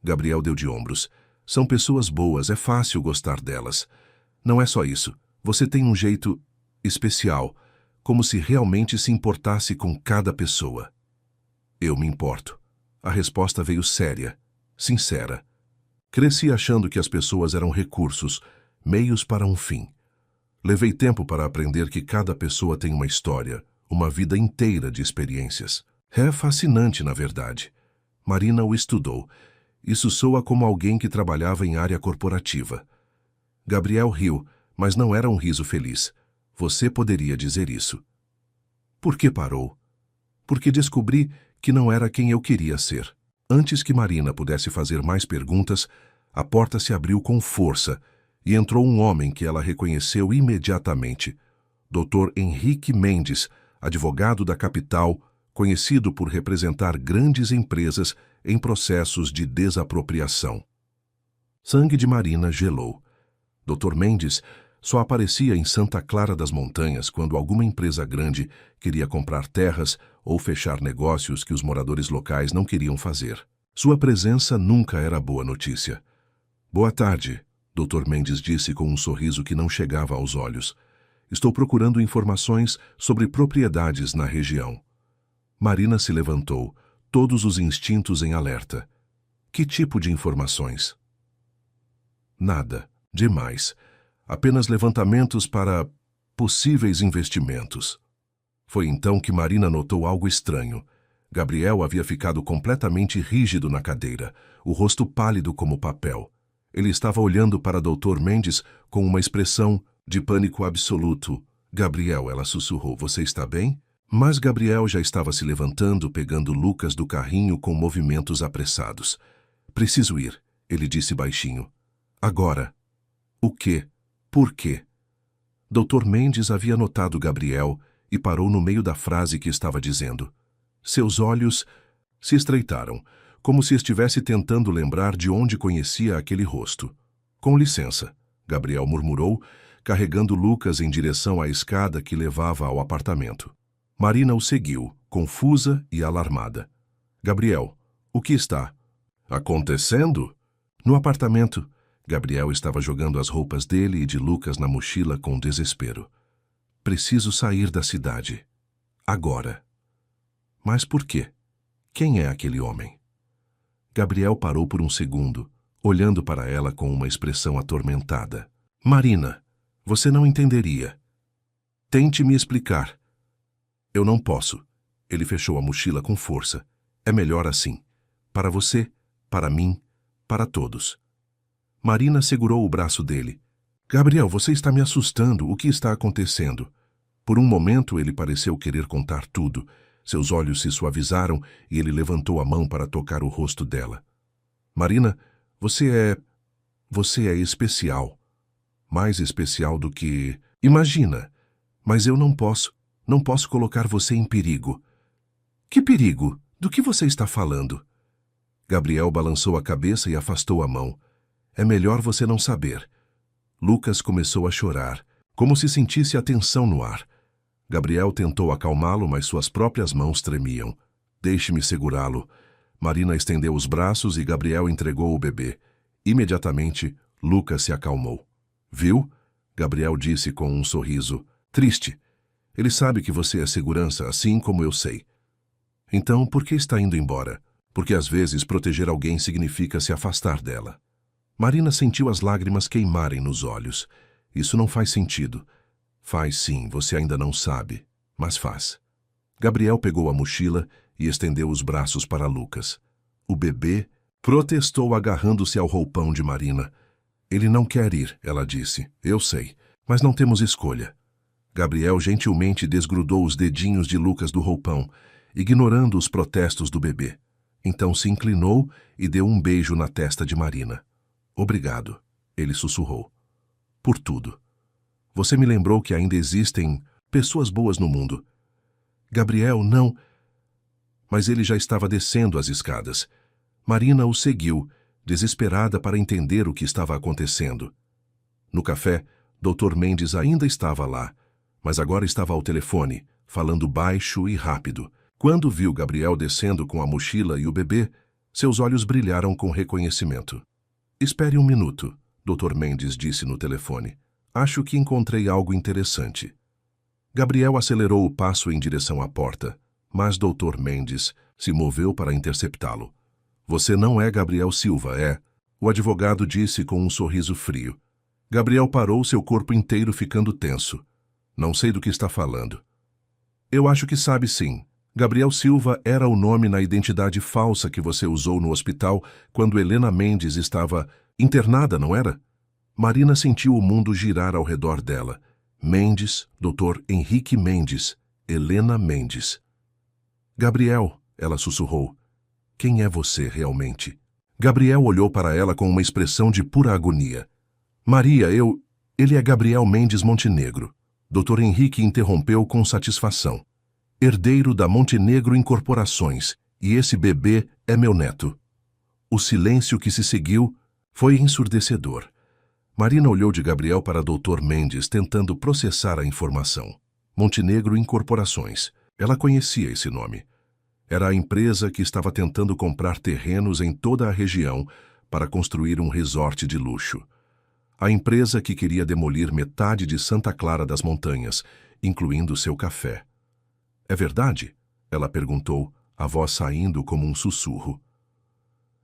Speaker 1: Gabriel deu de ombros. São pessoas boas, é fácil gostar delas. Não é só isso. Você tem um jeito especial, como se realmente se importasse com cada pessoa. Eu me importo. A resposta veio séria, sincera. Cresci achando que as pessoas eram recursos, meios para um fim. Levei tempo para aprender que cada pessoa tem uma história, uma vida inteira de experiências. É fascinante, na verdade. Marina o estudou. Isso soa como alguém que trabalhava em área corporativa. Gabriel riu, mas não era um riso feliz. Você poderia dizer isso. Por que parou? Porque descobri que não era quem eu queria ser. Antes que Marina pudesse fazer mais perguntas, a porta se abriu com força e entrou um homem que ela reconheceu imediatamente. Dr. Henrique Mendes, advogado da capital, conhecido por representar grandes empresas em processos de desapropriação. Sangue de Marina gelou. Dr. Mendes só aparecia em Santa Clara das Montanhas quando alguma empresa grande queria comprar terras ou fechar negócios que os moradores locais não queriam fazer. Sua presença nunca era boa notícia. Boa tarde, Dr. Mendes disse com um sorriso que não chegava aos olhos. Estou procurando informações sobre propriedades na região. Marina se levantou, todos os instintos em alerta. Que tipo de informações? Nada. Demais. Apenas levantamentos para possíveis investimentos. Foi então que Marina notou algo estranho. Gabriel havia ficado completamente rígido na cadeira, o rosto pálido como papel. Ele estava olhando para Dr. Mendes com uma expressão de pânico absoluto. Gabriel, ela sussurrou, você está bem? Mas Gabriel já estava se levantando, pegando Lucas do carrinho com movimentos apressados. Preciso ir, ele disse baixinho. Agora. O quê? Por quê? Dr. Mendes havia notado Gabriel e parou no meio da frase que estava dizendo. Seus olhos se estreitaram, como se estivesse tentando lembrar de onde conhecia aquele rosto. Com licença. Gabriel murmurou, carregando Lucas em direção à escada que levava ao apartamento. Marina o seguiu, confusa e alarmada. Gabriel, o que está acontecendo? No apartamento, Gabriel estava jogando as roupas dele e de Lucas na mochila com desespero. Preciso sair da cidade. Agora. Mas por quê? Quem é aquele homem? Gabriel parou por um segundo, olhando para ela com uma expressão atormentada. Marina, você não entenderia. Tente me explicar. Eu não posso. Ele fechou a mochila com força. É melhor assim. Para você, para mim, para todos. Marina segurou o braço dele. Gabriel, você está me assustando. O que está acontecendo? Por um momento ele pareceu querer contar tudo. Seus olhos se suavizaram e ele levantou a mão para tocar o rosto dela. Marina, você é especial. Mais especial do que... Imagina. Mas eu não posso. Não posso colocar você em perigo. Que perigo? Do que você está falando? Gabriel balançou a cabeça e afastou a mão. É melhor você não saber. Lucas começou a chorar, como se sentisse a tensão no ar. Gabriel tentou acalmá-lo, mas suas próprias mãos tremiam. Deixe-me segurá-lo. Marina estendeu os braços e Gabriel entregou o bebê. Imediatamente, Lucas se acalmou. Viu? Gabriel disse com um sorriso. Triste. Ele sabe que você é segurança, assim como eu sei. Então, por que está indo embora? Porque às vezes proteger alguém significa se afastar dela. Marina sentiu as lágrimas queimarem nos olhos. Isso não faz sentido. Faz sim, você ainda não sabe, mas faz. Gabriel pegou a mochila e estendeu os braços para Lucas. O bebê protestou agarrando-se ao roupão de Marina. Ele não quer ir, ela disse. Eu sei, mas não temos escolha. Gabriel gentilmente desgrudou os dedinhos de Lucas do roupão, ignorando os protestos do bebê. Então se inclinou e deu um beijo na testa de Marina. Obrigado, ele sussurrou. Por tudo. Você me lembrou que ainda existem pessoas boas no mundo. Gabriel, não. Mas ele já estava descendo as escadas. Marina o seguiu, desesperada para entender o que estava acontecendo. No café, Dr. Mendes ainda estava lá, mas agora estava ao telefone, falando baixo e rápido. Quando viu Gabriel descendo com a mochila e o bebê, seus olhos brilharam com reconhecimento. Espere um minuto, Dr. Mendes disse no telefone. Acho que encontrei algo interessante. Gabriel acelerou o passo em direção à porta, mas Dr. Mendes se moveu para interceptá-lo. Você não é Gabriel Silva, é? O advogado disse com um sorriso frio. Gabriel parou, seu corpo inteiro ficando tenso. Não sei do que está falando. Eu acho que sabe sim. Gabriel Silva era o nome na identidade falsa que você usou no hospital quando Helena Mendes estava internada, não era? Marina sentiu o mundo girar ao redor dela. Mendes, Dr. Henrique Mendes, Helena Mendes. Gabriel, ela sussurrou. Quem é você realmente? Gabriel olhou para ela com uma expressão de pura agonia. Maria, ele é Gabriel Mendes Montenegro. Dr. Henrique interrompeu com satisfação. Herdeiro da Montenegro Incorporações, e esse bebê é meu neto. O silêncio que se seguiu foi ensurdecedor. Marina olhou de Gabriel para Dr. Mendes, tentando processar a informação. Montenegro Incorporações. Ela conhecia esse nome. Era a empresa que estava tentando comprar terrenos em toda a região para construir um resort de luxo. A empresa que queria demolir metade de Santa Clara das Montanhas, incluindo seu café. É verdade? Ela perguntou, a voz saindo como um sussurro.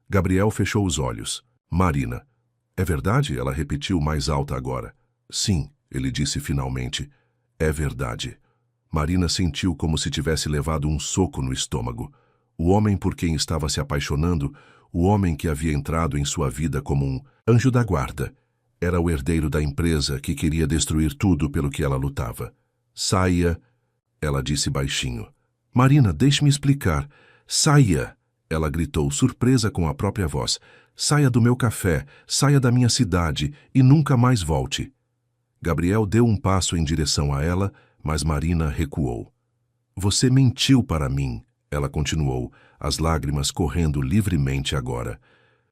Speaker 1: Gabriel fechou os olhos. Marina. É verdade? Ela repetiu mais alta agora. Sim, ele disse finalmente. É verdade. Marina sentiu como se tivesse levado um soco no estômago. O homem por quem estava se apaixonando, o homem que havia entrado em sua vida como um anjo da guarda, era o herdeiro da empresa que queria destruir tudo pelo que ela lutava. Saia, ela disse baixinho. Marina, deixe-me explicar. Saia, ela gritou, surpresa com a própria voz. Saia do meu café, saia da minha cidade e nunca mais volte. Gabriel deu um passo em direção a ela, mas Marina recuou. Você mentiu para mim, ela continuou, as lágrimas correndo livremente agora.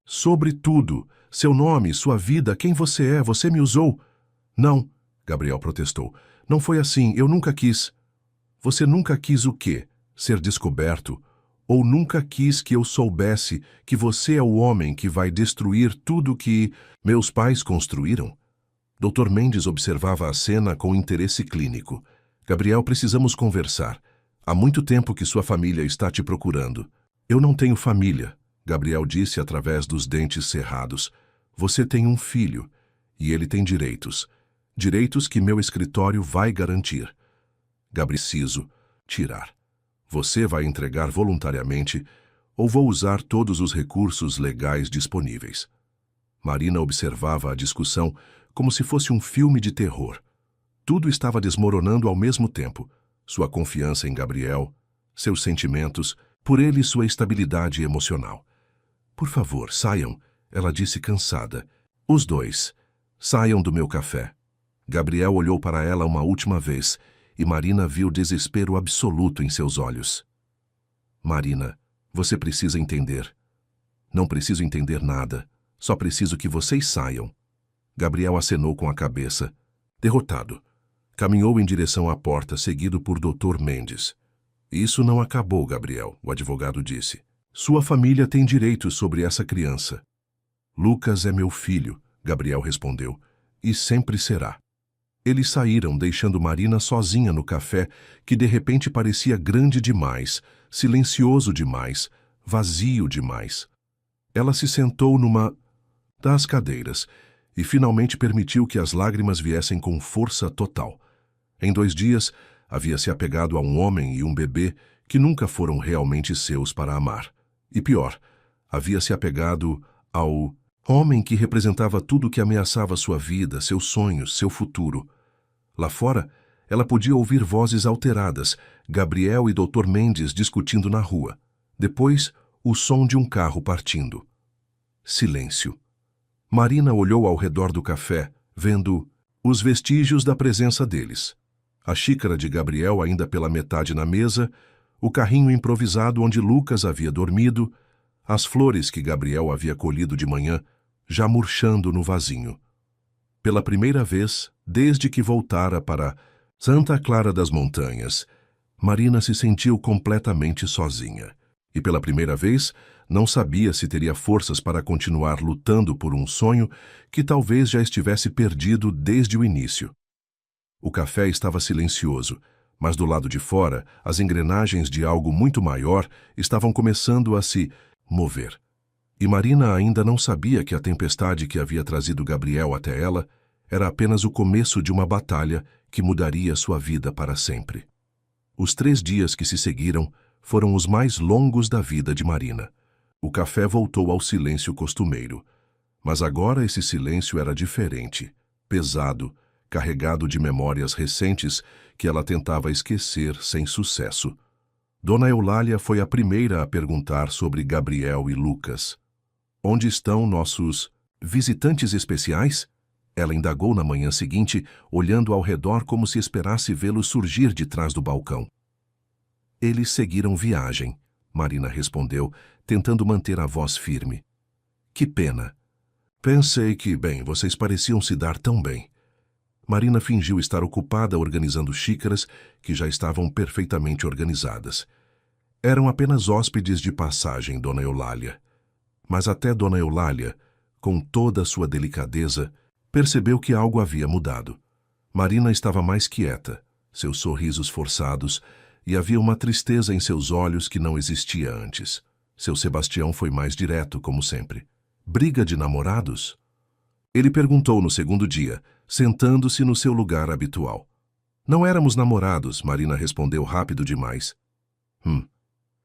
Speaker 1: Sobre tudo, Seu nome, sua vida, quem você é, você me usou. Não, Gabriel protestou. Não foi assim, eu nunca quis. Você nunca quis o quê? Ser descoberto? Ou nunca quis que eu soubesse que você é o homem que vai destruir tudo que meus pais construíram? Dr. Mendes observava a cena com interesse clínico. Gabriel, precisamos conversar. Há muito tempo que sua família está te procurando. Eu não tenho família, Gabriel disse através dos dentes cerrados. Você tem um filho, e ele tem direitos. Direitos que meu escritório vai garantir. Gabriel, preciso tirar. Você vai entregar voluntariamente ou vou usar todos os recursos legais disponíveis? Marina observava a discussão como se fosse um filme de terror. Tudo estava desmoronando ao mesmo tempo. Sua confiança em Gabriel, seus sentimentos, por ele e sua estabilidade emocional. Por favor, saiam, ela disse cansada. Os dois. Saiam do meu café. Gabriel olhou para ela uma última vez e Marina viu desespero absoluto em seus olhos. Marina, você precisa entender. Não preciso entender nada. Só preciso que vocês saiam. Gabriel acenou com a cabeça. Derrotado. Caminhou em direção à porta, seguido por Dr. Mendes. Isso não acabou, Gabriel, o advogado disse. Sua família tem direitos sobre essa criança. Lucas é meu filho, Gabriel respondeu, e sempre será. Eles saíram, deixando Marina sozinha no café, que de repente parecia grande demais, silencioso demais, vazio demais. Ela se sentou numa das cadeiras e finalmente permitiu que as lágrimas viessem com força total. Em 2 dias, havia se apegado a um homem e um bebê que nunca foram realmente seus para amar. E pior, havia se apegado ao homem que representava tudo que ameaçava sua vida, seus sonhos, seu futuro. Lá fora, ela podia ouvir vozes alteradas, Gabriel e Dr. Mendes discutindo na rua. Depois, o som de um carro partindo. Silêncio. Marina olhou ao redor do café, vendo os vestígios da presença deles. A xícara de Gabriel ainda pela metade na mesa, o carrinho improvisado onde Lucas havia dormido, as flores que Gabriel havia colhido de manhã, já murchando no vasinho. Pela primeira vez, desde que voltara para Santa Clara das Montanhas, Marina se sentiu completamente sozinha. E pela primeira vez, não sabia se teria forças para continuar lutando por um sonho que talvez já estivesse perdido desde o início. O café estava silencioso, mas do lado de fora, as engrenagens de algo muito maior estavam começando a se mover. E Marina ainda não sabia que a tempestade que havia trazido Gabriel até ela era apenas o começo de uma batalha que mudaria sua vida para sempre. Os 3 dias que se seguiram foram os mais longos da vida de Marina. O café voltou ao silêncio costumeiro, mas agora esse silêncio era diferente, pesado, carregado de memórias recentes que ela tentava esquecer sem sucesso. Dona Eulália foi a primeira a perguntar sobre Gabriel e Lucas. Onde estão nossos visitantes especiais? Ela indagou na manhã seguinte, olhando ao redor como se esperasse vê-los surgir de trás do balcão. Eles seguiram viagem, Marina respondeu, tentando manter a voz firme. Que pena. Pensei que, bem, vocês pareciam se dar tão bem. Marina fingiu estar ocupada organizando xícaras que já estavam perfeitamente organizadas. Eram apenas hóspedes de passagem, Dona Eulália. Mas até Dona Eulália, com toda a sua delicadeza, percebeu que algo havia mudado. Marina estava mais quieta, seus sorrisos forçados, e havia uma tristeza em seus olhos que não existia antes. Seu Sebastião foi mais direto, como sempre. Briga de namorados? Ele perguntou no segundo dia, sentando-se no seu lugar habitual. Não éramos namorados, Marina respondeu rápido demais.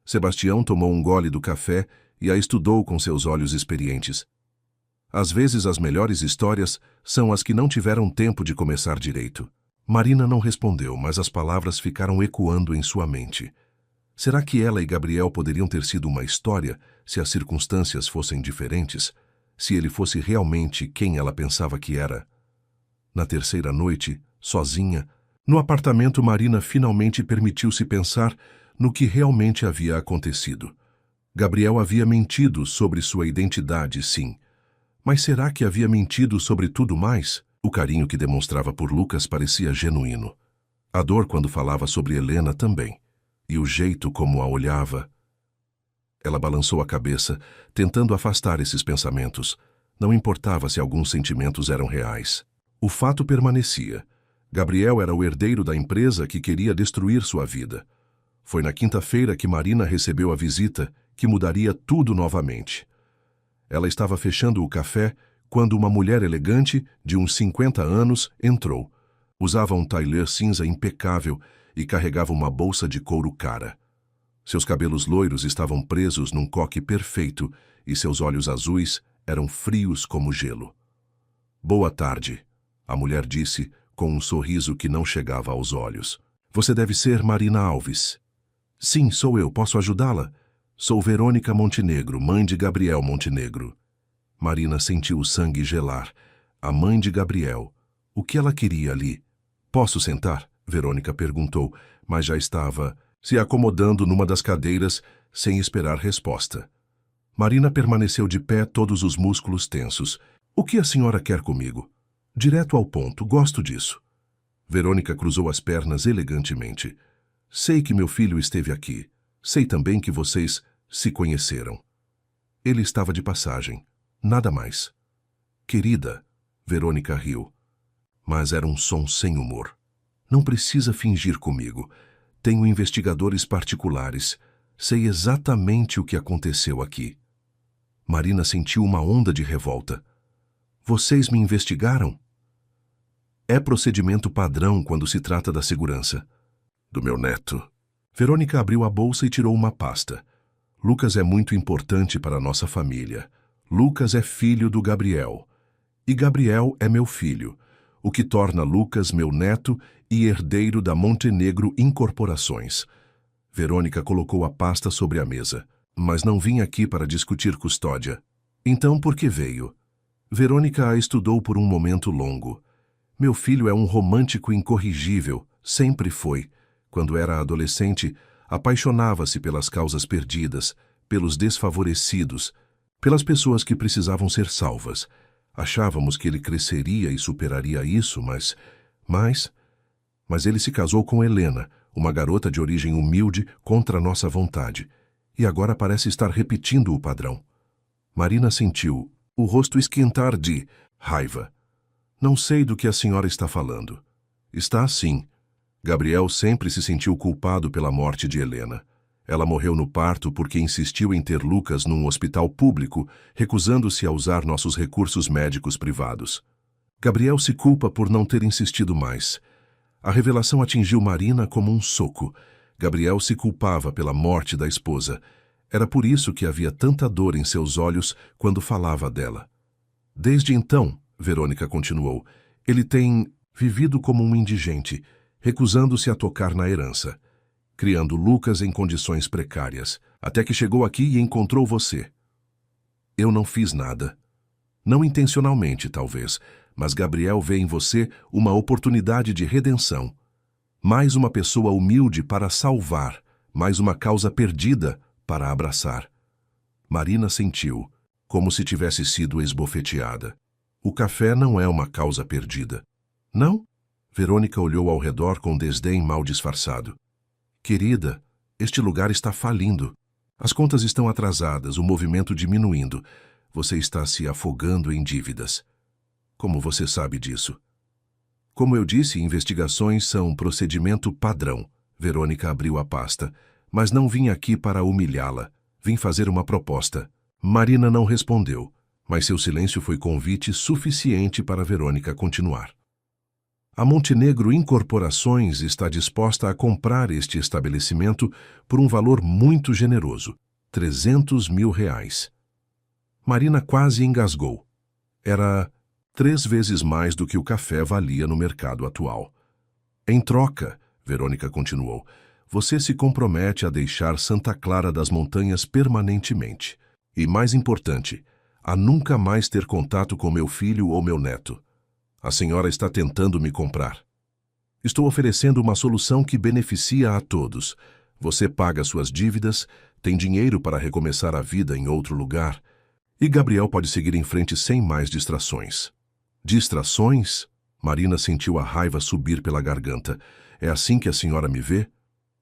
Speaker 1: Sebastião tomou um gole do café e a estudou com seus olhos experientes. Às vezes as melhores histórias são as que não tiveram tempo de começar direito. Marina não respondeu, mas as palavras ficaram ecoando em sua mente. Será que ela e Gabriel poderiam ter sido uma história se as circunstâncias fossem diferentes? Se ele fosse realmente quem ela pensava que era? Na terceira noite, sozinha, no apartamento, Marina finalmente permitiu-se pensar no que realmente havia acontecido. Gabriel havia mentido sobre sua identidade, sim, Mas será que havia mentido sobre tudo mais? O carinho que demonstrava por Lucas parecia genuíno. A dor quando falava sobre Helena também. E o jeito como a olhava. Ela balançou a cabeça, tentando afastar esses pensamentos. Não importava se alguns sentimentos eram reais. O fato permanecia. Gabriel era o herdeiro da empresa que queria destruir sua vida. Foi na quinta-feira que Marina recebeu a visita que mudaria tudo novamente. Ela estava fechando o café quando uma mulher elegante, de uns 50 anos, entrou. Usava um tailleur cinza impecável e carregava uma bolsa de couro cara. Seus cabelos loiros estavam presos num coque perfeito e seus olhos azuis eram frios como gelo. "Boa tarde", a mulher disse, com um sorriso que não chegava aos olhos. "Você deve ser Marina Alves." "Sim, sou eu. Posso ajudá-la?" "Sou Verônica Montenegro, mãe de Gabriel Montenegro." Marina sentiu o sangue gelar. A mãe de Gabriel. O que ela queria ali? "Posso sentar?" Verônica perguntou, mas já estava se acomodando numa das cadeiras, sem esperar resposta. Marina permaneceu de pé, todos os músculos tensos. "O que a senhora quer comigo?" "Direto ao ponto, gosto disso." Verônica cruzou as pernas elegantemente. "Sei que meu filho esteve aqui. Sei também que vocês se conheceram." "Ele estava de passagem. Nada mais." "Querida," Verônica riu. Mas era um som sem humor. "Não precisa fingir comigo. Tenho investigadores particulares. Sei exatamente o que aconteceu aqui." Marina sentiu uma onda de revolta. "Vocês me investigaram?" "É procedimento padrão quando se trata da segurança." "Do meu neto." Verônica abriu a bolsa e tirou uma pasta. "Lucas é muito importante para a nossa família. Lucas é filho do Gabriel. E Gabriel é meu filho, o que torna Lucas meu neto e herdeiro da Montenegro Incorporações." Verônica colocou a pasta sobre a mesa. "Mas não vim aqui para discutir custódia." "Então por que veio?" Verônica a estudou por um momento longo. "Meu filho é um romântico incorrigível, sempre foi. Quando era adolescente, apaixonava-se pelas causas perdidas, pelos desfavorecidos, pelas pessoas que precisavam ser salvas. Achávamos que ele cresceria e superaria isso, mas ele se casou com Helena, uma garota de origem humilde contra nossa vontade, e agora parece estar repetindo o padrão." Marina sentiu o rosto esquentar de raiva. "Não sei do que a senhora está falando." "Está sim. Gabriel sempre se sentiu culpado pela morte de Helena. Ela morreu no parto porque insistiu em ter Lucas num hospital público, recusando-se a usar nossos recursos médicos privados. Gabriel se culpa por não ter insistido mais." A revelação atingiu Marina como um soco. Gabriel se culpava pela morte da esposa. Era por isso que havia tanta dor em seus olhos quando falava dela. "Desde então," Verônica continuou, "ele tem vivido como um indigente, recusando-se a tocar na herança, criando Lucas em condições precárias, até que chegou aqui e encontrou você. Eu não fiz nada. Não intencionalmente, talvez, mas Gabriel vê em você uma oportunidade de redenção. Mais uma pessoa humilde para salvar, mais uma causa perdida para abraçar." Marina sentiu, como se tivesse sido esbofeteada. "O café não é uma causa perdida." "Não?" Verônica olhou ao redor com desdém mal disfarçado. "Querida, este lugar está falindo. As contas estão atrasadas, o movimento diminuindo. Você está se afogando em dívidas." "Como você sabe disso?" "Como eu disse, investigações são um procedimento padrão." Verônica abriu a pasta. "Mas não vim aqui para humilhá-la. Vim fazer uma proposta." Marina não respondeu, mas seu silêncio foi convite suficiente para Verônica continuar. "A Montenegro Incorporações está disposta a comprar este estabelecimento por um valor muito generoso, R$300 mil. Marina quase engasgou. Era 3 vezes mais do que o café valia no mercado atual. "Em troca," Verônica continuou, "você se compromete a deixar Santa Clara das Montanhas permanentemente. E, mais importante, a nunca mais ter contato com meu filho ou meu neto. A senhora está tentando me comprar. Estou oferecendo uma solução que beneficia a todos. Você paga suas dívidas, tem dinheiro para recomeçar a vida em outro lugar, E Gabriel pode seguir em frente sem mais distrações. Distrações? Marina sentiu a raiva subir pela garganta. É assim que a senhora me vê?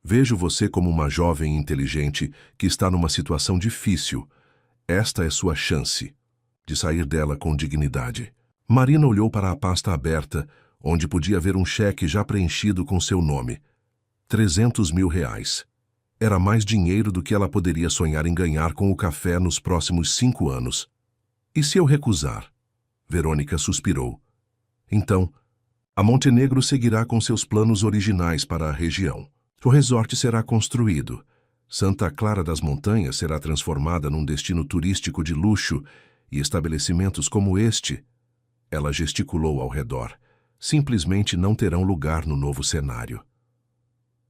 Speaker 1: Vejo você como uma jovem inteligente que está numa situação difícil. Esta é sua chance de sair dela com dignidade. Marina olhou para a pasta aberta, onde podia ver um cheque já preenchido com seu nome. 300 mil reais. Era mais dinheiro do que ela poderia sonhar em ganhar com o café nos próximos 5 anos. E se eu recusar? Verônica suspirou. Então, a Montenegro seguirá com seus planos originais para a região. O resort será construído. Santa Clara das Montanhas será transformada num destino turístico de luxo e estabelecimentos como este, ela gesticulou ao redor, simplesmente não terão lugar no novo cenário.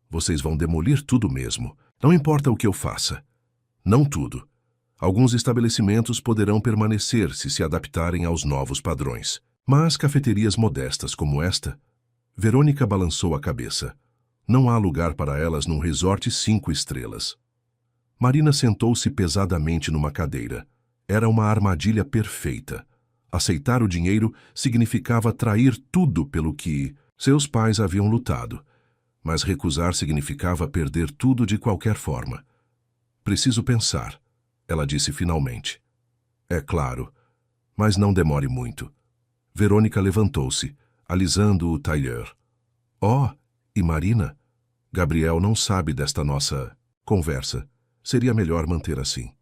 Speaker 1: Vocês vão demolir tudo mesmo. Não importa o que eu faça. Não tudo. Alguns estabelecimentos poderão permanecer se adaptarem aos novos padrões. Mas cafeterias modestas como esta... Verônica balançou a cabeça. Não há lugar para elas num resort 5 estrelas. Marina sentou-se pesadamente numa cadeira. Era uma armadilha perfeita. Aceitar o dinheiro significava trair tudo pelo que seus pais haviam lutado. Mas recusar significava perder tudo de qualquer forma. Preciso pensar, ela disse finalmente. É claro, mas não demore muito. Verônica levantou-se, alisando o tailleur. Oh, e Marina? Gabriel não sabe desta nossa conversa. Seria melhor manter assim.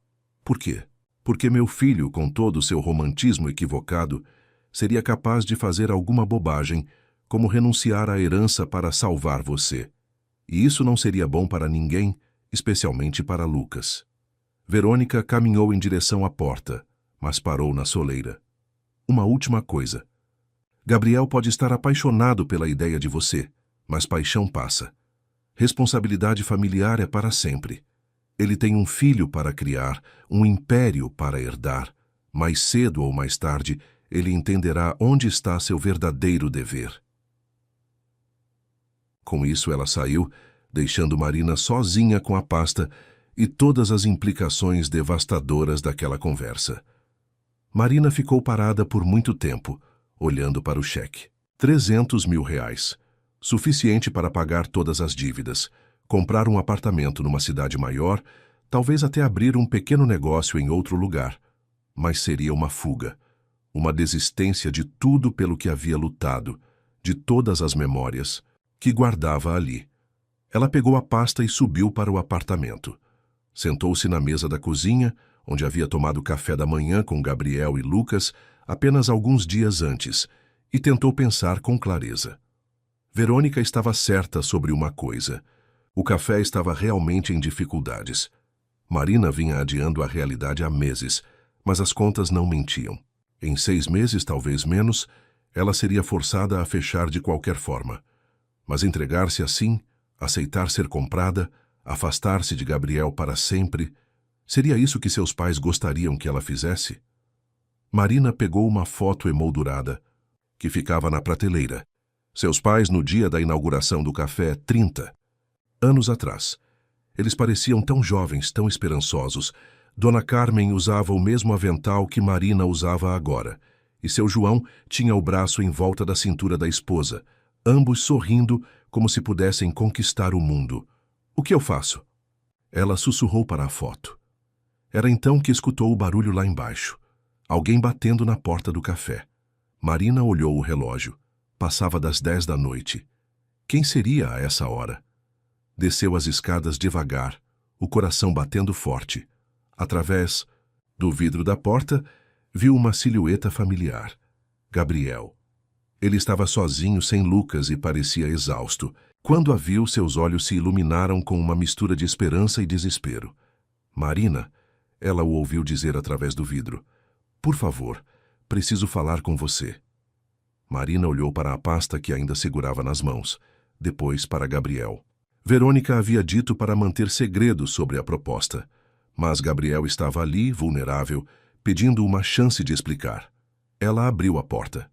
Speaker 1: Por quê? Porque meu filho, com todo o seu romantismo equivocado, seria capaz de fazer alguma bobagem, como renunciar à herança para salvar você. E isso não seria bom para ninguém, especialmente para Lucas. Verônica caminhou em direção à porta, mas parou na soleira. Uma última coisa. Gabriel pode estar apaixonado pela ideia de você, mas paixão passa. Responsabilidade familiar é para sempre. Ele tem um filho para criar, um império para herdar. Mais cedo ou mais tarde, ele entenderá onde está seu verdadeiro dever. Com isso, ela saiu, deixando Marina sozinha com a pasta e todas as implicações devastadoras daquela conversa. Marina ficou parada por muito tempo, olhando para o cheque. 300 mil reais. Suficiente para pagar todas as dívidas, comprar um apartamento numa cidade maior, talvez até abrir um pequeno negócio em outro lugar. Mas seria uma fuga, uma desistência de tudo pelo que havia lutado, de todas as memórias que guardava ali. Ela pegou a pasta e subiu para o apartamento. Sentou-se na mesa da cozinha, onde havia tomado café da manhã com Gabriel e Lucas apenas alguns dias antes, e tentou pensar com clareza. Verônica estava certa sobre uma coisa. O café estava realmente em dificuldades. Marina vinha adiando a realidade há meses, mas as contas não mentiam. Em 6 meses, talvez menos, ela seria forçada a fechar de qualquer forma. Mas entregar-se assim, aceitar ser comprada, afastar-se de Gabriel para sempre, seria isso que seus pais gostariam que ela fizesse? Marina pegou uma foto emoldurada, que ficava na prateleira. Seus pais no dia da inauguração do café 30 anos atrás. Eles pareciam tão jovens, tão esperançosos. Dona Carmen usava o mesmo avental que Marina usava agora, e seu João tinha o braço em volta da cintura da esposa, ambos sorrindo como se pudessem conquistar o mundo. O que eu faço? Ela sussurrou para a foto. Era então que escutou o barulho lá embaixo. Alguém batendo na porta do café. Marina olhou o relógio. Passava das 10 da noite. Quem seria a essa hora? Desceu as escadas devagar, o coração batendo forte. Através do vidro da porta, viu uma silhueta familiar. Gabriel. Ele estava sozinho, sem Lucas, e parecia exausto. Quando a viu, seus olhos se iluminaram com uma mistura de esperança e desespero. Marina, ela o ouviu dizer através do vidro. Por favor, preciso falar com você. Marina olhou para a pasta que ainda segurava nas mãos, depois para Gabriel. Verônica havia dito para manter segredo sobre a proposta, mas Gabriel estava ali, vulnerável, pedindo uma chance de explicar. Ela abriu a porta.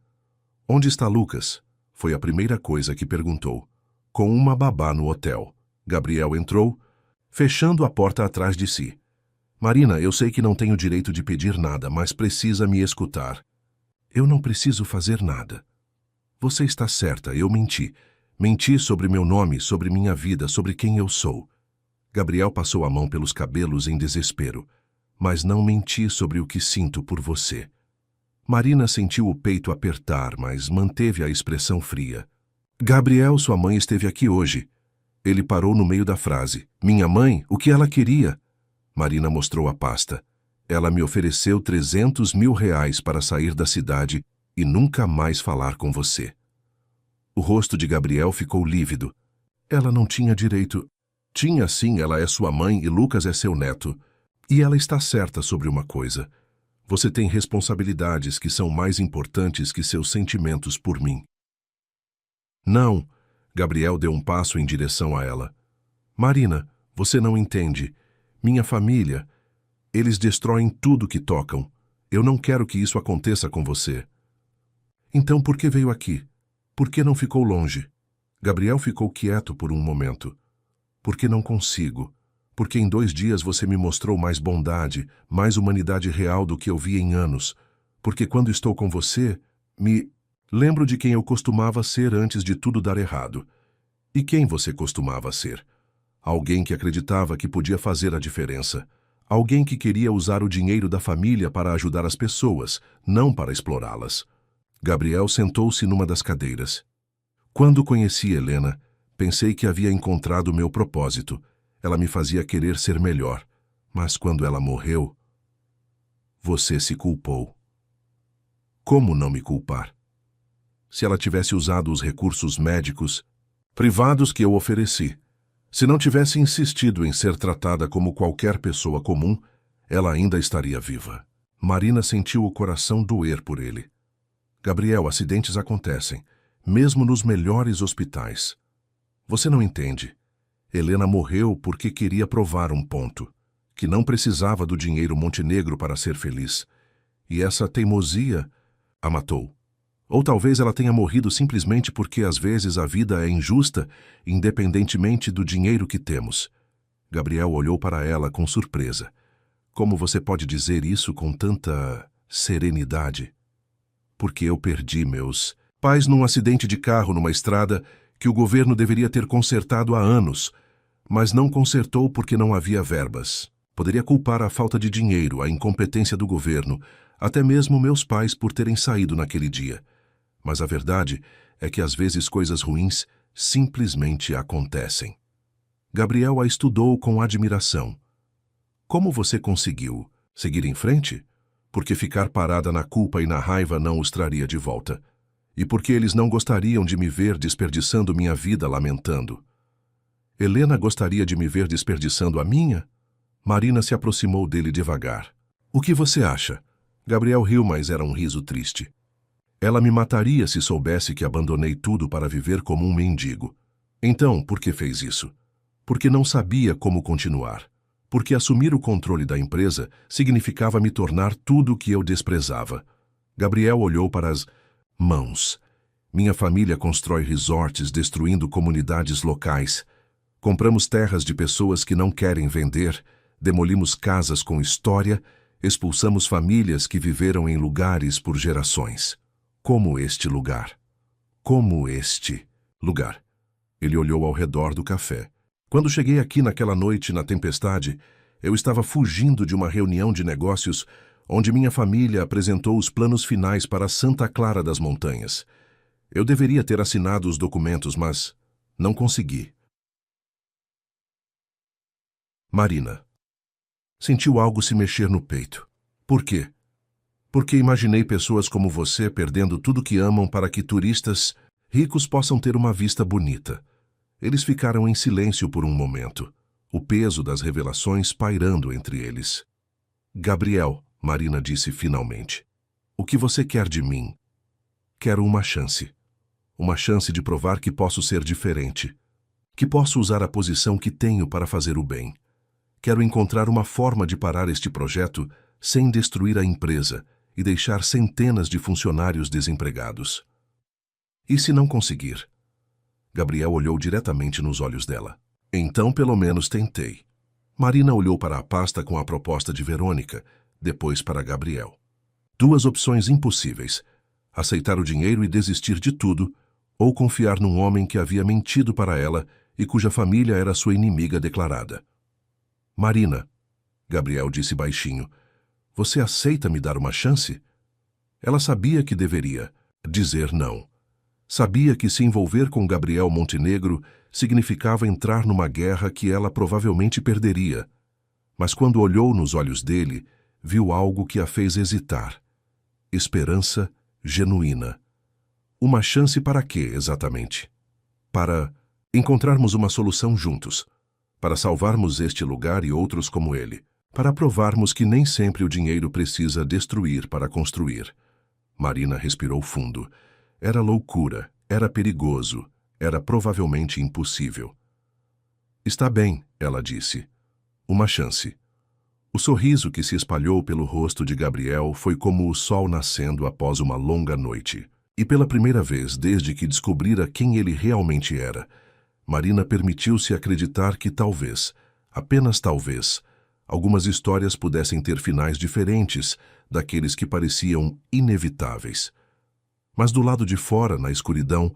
Speaker 1: Onde está Lucas? Foi a primeira coisa que perguntou. Com uma babá no hotel. Gabriel entrou, fechando a porta atrás de si. Marina, eu sei que não tenho direito de pedir nada, mas precisa me escutar. Eu não preciso fazer nada. Você está certa, eu menti. Menti sobre meu nome, sobre minha vida, sobre quem eu sou. Gabriel passou a mão pelos cabelos em desespero. Mas não menti sobre o que sinto por você. Marina sentiu o peito apertar, mas manteve a expressão fria. Gabriel, sua mãe esteve aqui hoje. Ele parou no meio da frase. Minha mãe? O que ela queria? Marina mostrou a pasta. Ela me ofereceu 300 mil reais para sair da cidade e nunca mais falar com você. O rosto de Gabriel ficou lívido. Ela não tinha direito. Tinha sim, ela é sua mãe e Lucas é seu neto. E ela está certa sobre uma coisa. Você tem responsabilidades que são mais importantes que seus sentimentos por mim. Não. Gabriel deu um passo em direção a ela. Marina, você não entende. Minha família, eles destroem tudo que tocam. Eu não quero que isso aconteça com você. Então por que veio aqui? Por que não ficou longe? Gabriel ficou quieto por um momento. Porque não consigo. Porque em 2 dias você me mostrou mais bondade, mais humanidade real do que eu vi em anos. Porque quando estou com você, me lembro de quem eu costumava ser antes de tudo dar errado. E quem você costumava ser? Alguém que acreditava que podia fazer a diferença. Alguém que queria usar o dinheiro da família para ajudar as pessoas, não para explorá-las. Gabriel sentou-se numa das cadeiras. Quando conheci Helena, pensei que havia encontrado o meu propósito. Ela me fazia querer ser melhor. Mas quando ela morreu, você se culpou. Como não me culpar? Se ela tivesse usado os recursos médicos privados que eu ofereci, se não tivesse insistido em ser tratada como qualquer pessoa comum, ela ainda estaria viva. Marina sentiu o coração doer por ele. Gabriel, acidentes acontecem, mesmo nos melhores hospitais. Você não entende. Helena morreu porque queria provar um ponto, que não precisava do dinheiro Montenegro para ser feliz. E essa teimosia a matou. Ou talvez ela tenha morrido simplesmente porque às vezes a vida é injusta, independentemente do dinheiro que temos. Gabriel olhou para ela com surpresa. Como você pode dizer isso com tanta serenidade? Porque eu perdi meus pais num acidente de carro numa estrada que o governo deveria ter consertado há anos, mas não consertou porque não havia verbas. Poderia culpar a falta de dinheiro, a incompetência do governo, até mesmo meus pais por terem saído naquele dia. Mas a verdade é que às vezes coisas ruins simplesmente acontecem. Gabriel a estudou com admiração. Como você conseguiu seguir em frente? Porque ficar parada na culpa e na raiva não os traria de volta. E porque eles não gostariam de me ver desperdiçando minha vida lamentando. Helena gostaria de me ver desperdiçando a minha? Marina se aproximou dele devagar. O que você acha? Gabriel riu, mas era um riso triste. Ela me mataria se soubesse que abandonei tudo para viver como um mendigo. Então, por que fez isso? Porque não sabia como continuar. Porque assumir o controle da empresa significava me tornar tudo o que eu desprezava. Gabriel olhou para as mãos. Minha família constrói resorts destruindo comunidades locais. Compramos terras de pessoas que não querem vender, demolimos casas com história, expulsamos famílias que viveram em lugares por gerações. Como este lugar. Como este lugar. Ele olhou ao redor do café. Quando cheguei aqui naquela noite na tempestade, eu estava fugindo de uma reunião de negócios onde minha família apresentou os planos finais para Santa Clara das Montanhas. Eu deveria ter assinado os documentos, mas não consegui. Marina. Sentiu algo se mexer no peito. Por quê? Porque imaginei pessoas como você perdendo tudo que amam para que turistas ricos possam ter uma vista bonita. Eles ficaram em silêncio por um momento, o peso das revelações pairando entre eles. Gabriel, Marina disse finalmente, o que você quer de mim? Quero uma chance. Uma chance de provar que posso ser diferente. Que posso usar a posição que tenho para fazer o bem. Quero encontrar uma forma de parar este projeto sem destruir a empresa e deixar centenas de funcionários desempregados. E se não conseguir? Gabriel olhou diretamente nos olhos dela. Então, pelo menos tentei. Marina olhou para a pasta com a proposta de Verônica, depois para Gabriel. Duas opções impossíveis: aceitar o dinheiro e desistir de tudo, ou confiar num homem que havia mentido para ela e cuja família era sua inimiga declarada. Marina, Gabriel disse baixinho, você aceita me dar uma chance? Ela sabia que deveria dizer não. Sabia que se envolver com Gabriel Montenegro significava entrar numa guerra que ela provavelmente perderia. Mas quando olhou nos olhos dele, viu algo que a fez hesitar. Esperança genuína. Uma chance para quê, exatamente? Para encontrarmos uma solução juntos. Para salvarmos este lugar e outros como ele. Para provarmos que nem sempre o dinheiro precisa destruir para construir. Marina respirou fundo. Era loucura, era perigoso, era provavelmente impossível. Está bem, ela disse. Uma chance. O sorriso que se espalhou pelo rosto de Gabriel foi como o sol nascendo após uma longa noite. E pela primeira vez desde que descobrira quem ele realmente era, Marina permitiu-se acreditar que talvez, apenas talvez, algumas histórias pudessem ter finais diferentes daqueles que pareciam inevitáveis. Mas do lado de fora, na escuridão,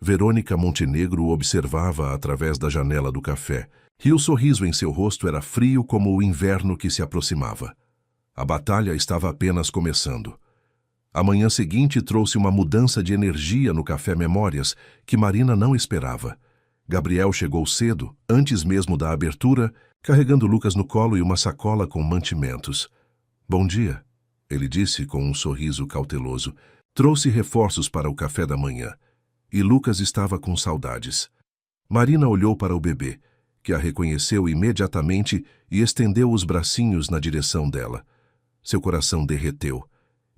Speaker 1: Verônica Montenegro observava através da janela do café, e o sorriso em seu rosto era frio como o inverno que se aproximava. A batalha estava apenas começando. A manhã seguinte trouxe uma mudança de energia no Café Memórias que Marina não esperava. Gabriel chegou cedo, antes mesmo da abertura, carregando Lucas no colo e uma sacola com mantimentos. Bom dia, ele disse com um sorriso cauteloso. Trouxe reforços para o café da manhã. E Lucas estava com saudades. Marina olhou para o bebê, que a reconheceu imediatamente e estendeu os bracinhos na direção dela. Seu coração derreteu,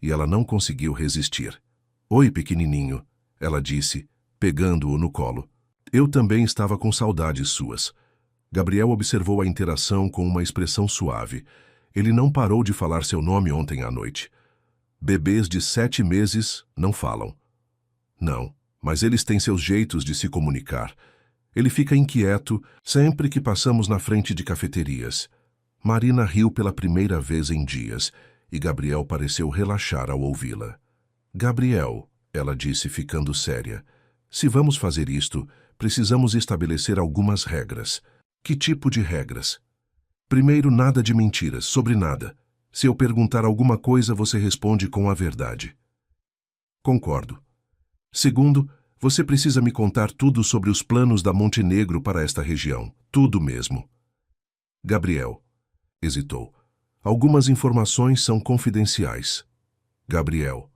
Speaker 1: e ela não conseguiu resistir. Oi, pequenininho, ela disse, pegando-o no colo. Eu também estava com saudades suas. Gabriel observou a interação com uma expressão suave. Ele não parou de falar seu nome ontem à noite. Bebês de 7 meses não falam. Não, mas eles têm seus jeitos de se comunicar. Ele fica inquieto sempre que passamos na frente de cafeterias. Marina riu pela primeira vez em dias, e Gabriel pareceu relaxar ao ouvi-la. Gabriel, ela disse ficando séria, se vamos fazer isto, precisamos estabelecer algumas regras. Que tipo de regras? Primeiro, nada de mentiras, sobre nada. Se eu perguntar alguma coisa, você responde com a verdade. Concordo. Segundo, você precisa me contar tudo sobre os planos da Montenegro para esta região. Tudo mesmo. Gabriel hesitou. Algumas informações são confidenciais. Gabriel.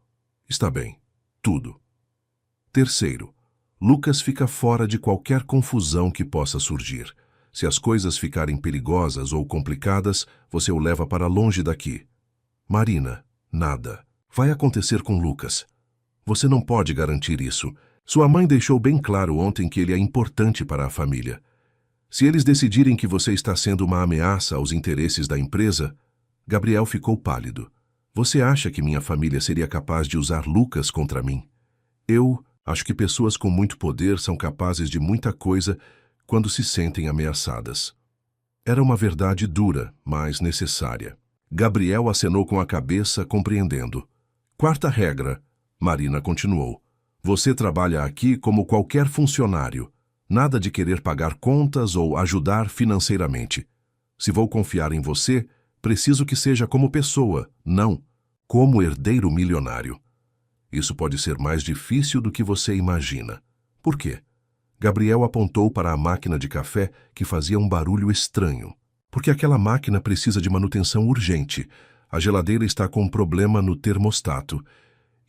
Speaker 1: Está bem. Tudo. Terceiro, Lucas fica fora de qualquer confusão que possa surgir. Se as coisas ficarem perigosas ou complicadas, você o leva para longe daqui. Marina, nada. Vai acontecer com Lucas. Você não pode garantir isso. Sua mãe deixou bem claro ontem que ele é importante para a família. Se eles decidirem que você está sendo uma ameaça aos interesses da empresa... Gabriel ficou pálido. Você acha que minha família seria capaz de usar Lucas contra mim? Eu acho que pessoas com muito poder são capazes de muita coisa quando se sentem ameaçadas. Era uma verdade dura, mas necessária. Gabriel acenou com a cabeça, compreendendo. Quarta regra, Marina continuou. Você trabalha aqui como qualquer funcionário. Nada de querer pagar contas ou ajudar financeiramente. Se vou confiar em você, preciso que seja como pessoa, não como herdeiro milionário. Isso pode ser mais difícil do que você imagina. Por quê? Gabriel apontou para a máquina de café que fazia um barulho estranho. Porque aquela máquina precisa de manutenção urgente. A geladeira está com um problema no termostato.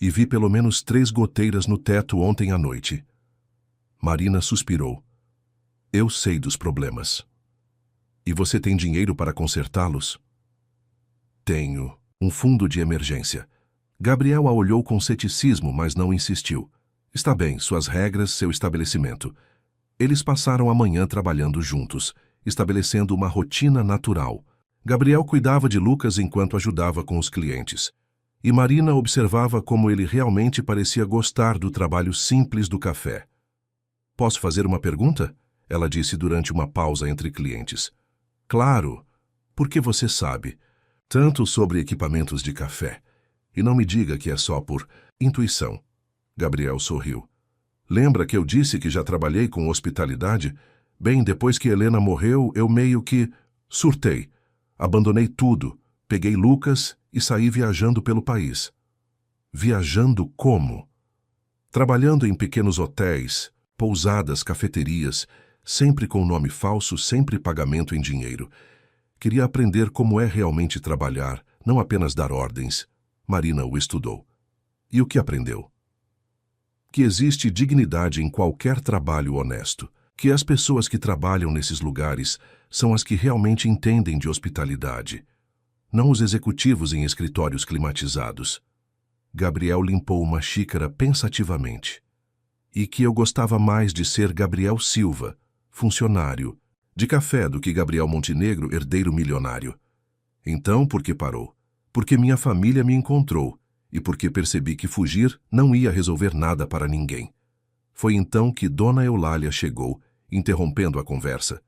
Speaker 1: E vi pelo menos 3 goteiras no teto ontem à noite. Marina suspirou. Eu sei dos problemas. E você tem dinheiro para consertá-los? Tenho. Um fundo de emergência. Gabriel a olhou com ceticismo, mas não insistiu. Está bem, suas regras, seu estabelecimento. Eles passaram a manhã trabalhando juntos, estabelecendo uma rotina natural. Gabriel cuidava de Lucas enquanto ajudava com os clientes. E Marina observava como ele realmente parecia gostar do trabalho simples do café. Posso fazer uma pergunta? Ela disse durante uma pausa entre clientes. Claro, porque você sabe tanto sobre equipamentos de café. E não me diga que é só por intuição. Gabriel sorriu. Lembra que eu disse que já trabalhei com hospitalidade? Bem, depois que Helena morreu, eu meio que surtei. Abandonei tudo, peguei Lucas e saí viajando pelo país. Viajando como? Trabalhando em pequenos hotéis, pousadas, cafeterias, sempre com nome falso, sempre pagamento em dinheiro. Queria aprender como é realmente trabalhar, não apenas dar ordens. Marina o estudou. E o que aprendeu? Que existe dignidade em qualquer trabalho honesto, que as pessoas que trabalham nesses lugares são as que realmente entendem de hospitalidade, não os executivos em escritórios climatizados. Gabriel limpou uma xícara pensativamente. E que eu gostava mais de ser Gabriel Silva, funcionário, de café do que Gabriel Montenegro, herdeiro milionário. Então, por que parou? Porque minha família me encontrou e porque percebi que fugir não ia resolver nada para ninguém. Foi então que Dona Eulália chegou, interrompendo a conversa.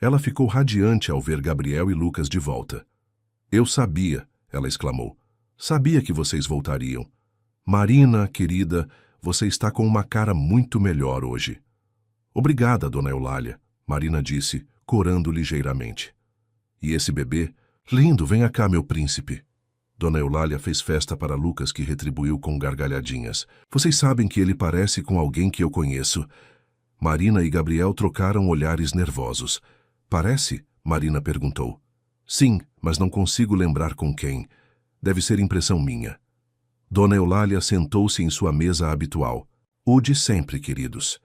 Speaker 1: Ela ficou radiante ao ver Gabriel e Lucas de volta. Eu sabia, ela exclamou. Sabia que vocês voltariam. Marina, querida, você está com uma cara muito melhor hoje. Obrigada, Dona Eulália, Marina disse, corando ligeiramente. E esse bebê? Lindo, venha cá, meu príncipe. Dona Eulália fez festa para Lucas, que retribuiu com gargalhadinhas. Vocês sabem que ele parece com alguém que eu conheço. Marina e Gabriel trocaram olhares nervosos. Parece? Marina perguntou. Sim, mas não consigo lembrar com quem. Deve ser impressão minha. Dona Eulália sentou-se em sua mesa habitual. O de sempre, queridos.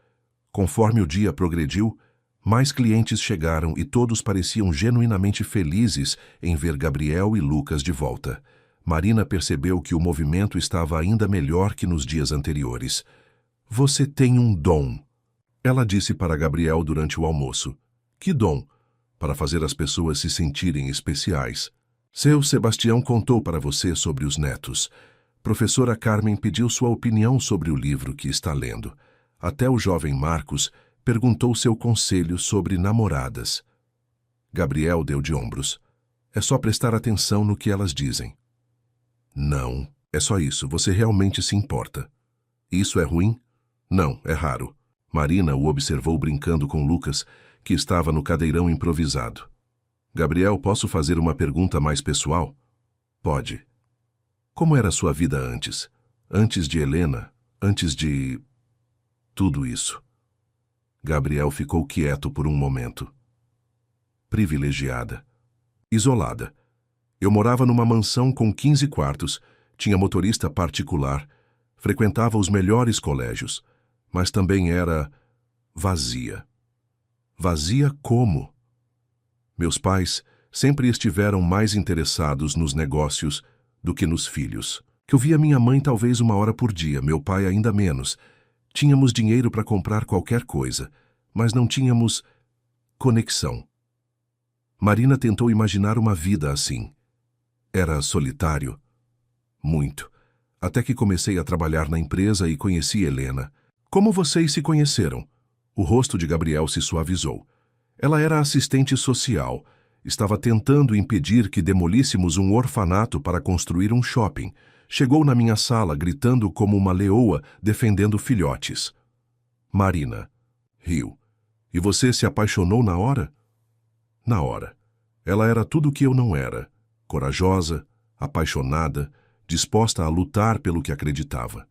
Speaker 1: Conforme o dia progrediu, mais clientes chegaram e todos pareciam genuinamente felizes em ver Gabriel e Lucas de volta. Marina percebeu que o movimento estava ainda melhor que nos dias anteriores. Você tem um dom, ela disse para Gabriel durante o almoço. Que dom? Para fazer as pessoas se sentirem especiais. Seu Sebastião contou para você sobre os netos. Professora Carmen pediu sua opinião sobre o livro que está lendo. Até o jovem Marcos perguntou seu conselho sobre namoradas. Gabriel deu de ombros. É só prestar atenção no que elas dizem. Não, é só isso, você realmente se importa. Isso é ruim? Não, é raro. Marina o observou brincando com Lucas, que estava no cadeirão improvisado. Gabriel, posso fazer uma pergunta mais pessoal? Pode. Como era sua vida antes? Antes de Helena? Antes de... tudo isso? Gabriel ficou quieto por um momento. Privilegiada. Isolada. Eu morava numa mansão com 15 quartos, tinha motorista particular, frequentava os melhores colégios, mas também era vazia. Vazia como? Meus pais sempre estiveram mais interessados nos negócios do que nos filhos. Eu via minha mãe talvez 1 hora por dia, meu pai ainda menos. Tínhamos dinheiro para comprar qualquer coisa, mas não tínhamos conexão. Marina tentou imaginar uma vida assim. Era solitário? Muito. Até que comecei a trabalhar na empresa e conheci Helena. Como vocês se conheceram? O rosto de Gabriel se suavizou. Ela era assistente social. Estava tentando impedir que demolíssemos um orfanato para construir um shopping. Chegou na minha sala gritando como uma leoa defendendo filhotes. Marina riu. E você se apaixonou na hora? Na hora. Ela era tudo o que eu não era. Corajosa, apaixonada, disposta a lutar pelo que acreditava.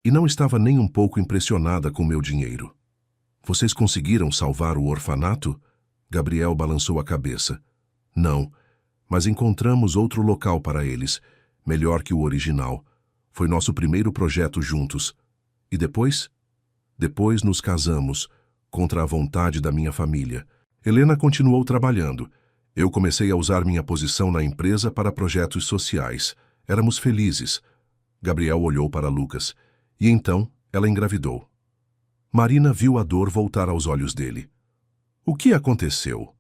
Speaker 1: E não estava nem um pouco impressionada com meu dinheiro. Vocês conseguiram salvar o orfanato? Gabriel balançou a cabeça. Não, mas encontramos outro local para eles, melhor que o original. Foi nosso primeiro projeto juntos. E depois? Depois nos casamos, contra a vontade da minha família. Helena continuou trabalhando. Eu comecei a usar minha posição na empresa para projetos sociais. Éramos felizes. Gabriel olhou para Lucas. E então ela engravidou. Marina viu a dor voltar aos olhos dele. O que aconteceu?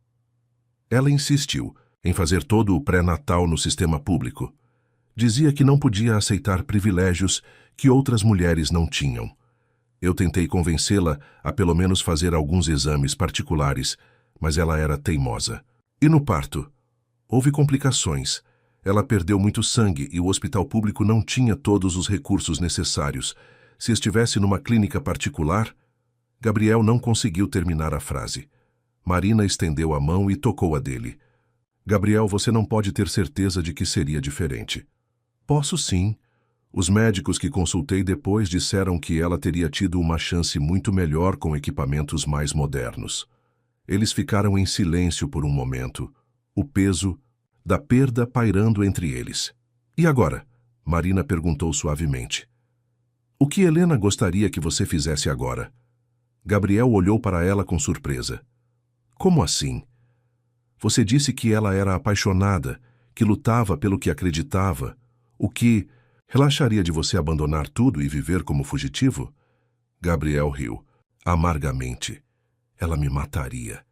Speaker 1: Ela insistiu em fazer todo o pré-natal no sistema público. Dizia que não podia aceitar privilégios que outras mulheres não tinham. Eu tentei convencê-la a pelo menos fazer alguns exames particulares, mas ela era teimosa. E no parto? Houve complicações. Ela perdeu muito sangue e o hospital público não tinha todos os recursos necessários. Se estivesse numa clínica particular... Gabriel não conseguiu terminar a frase. Marina estendeu a mão e tocou a dele. Gabriel, você não pode ter certeza de que seria diferente. Posso sim. Os médicos que consultei depois disseram que ela teria tido uma chance muito melhor com equipamentos mais modernos. Eles ficaram em silêncio por um momento, o peso da perda pairando entre eles. E agora? Marina perguntou suavemente. O que Helena gostaria que você fizesse agora? Gabriel olhou para ela com surpresa. Como assim? Você disse que ela era apaixonada, que lutava pelo que acreditava, o que relaxaria de você abandonar tudo e viver como fugitivo? Gabriel riu, amargamente. Ela me mataria.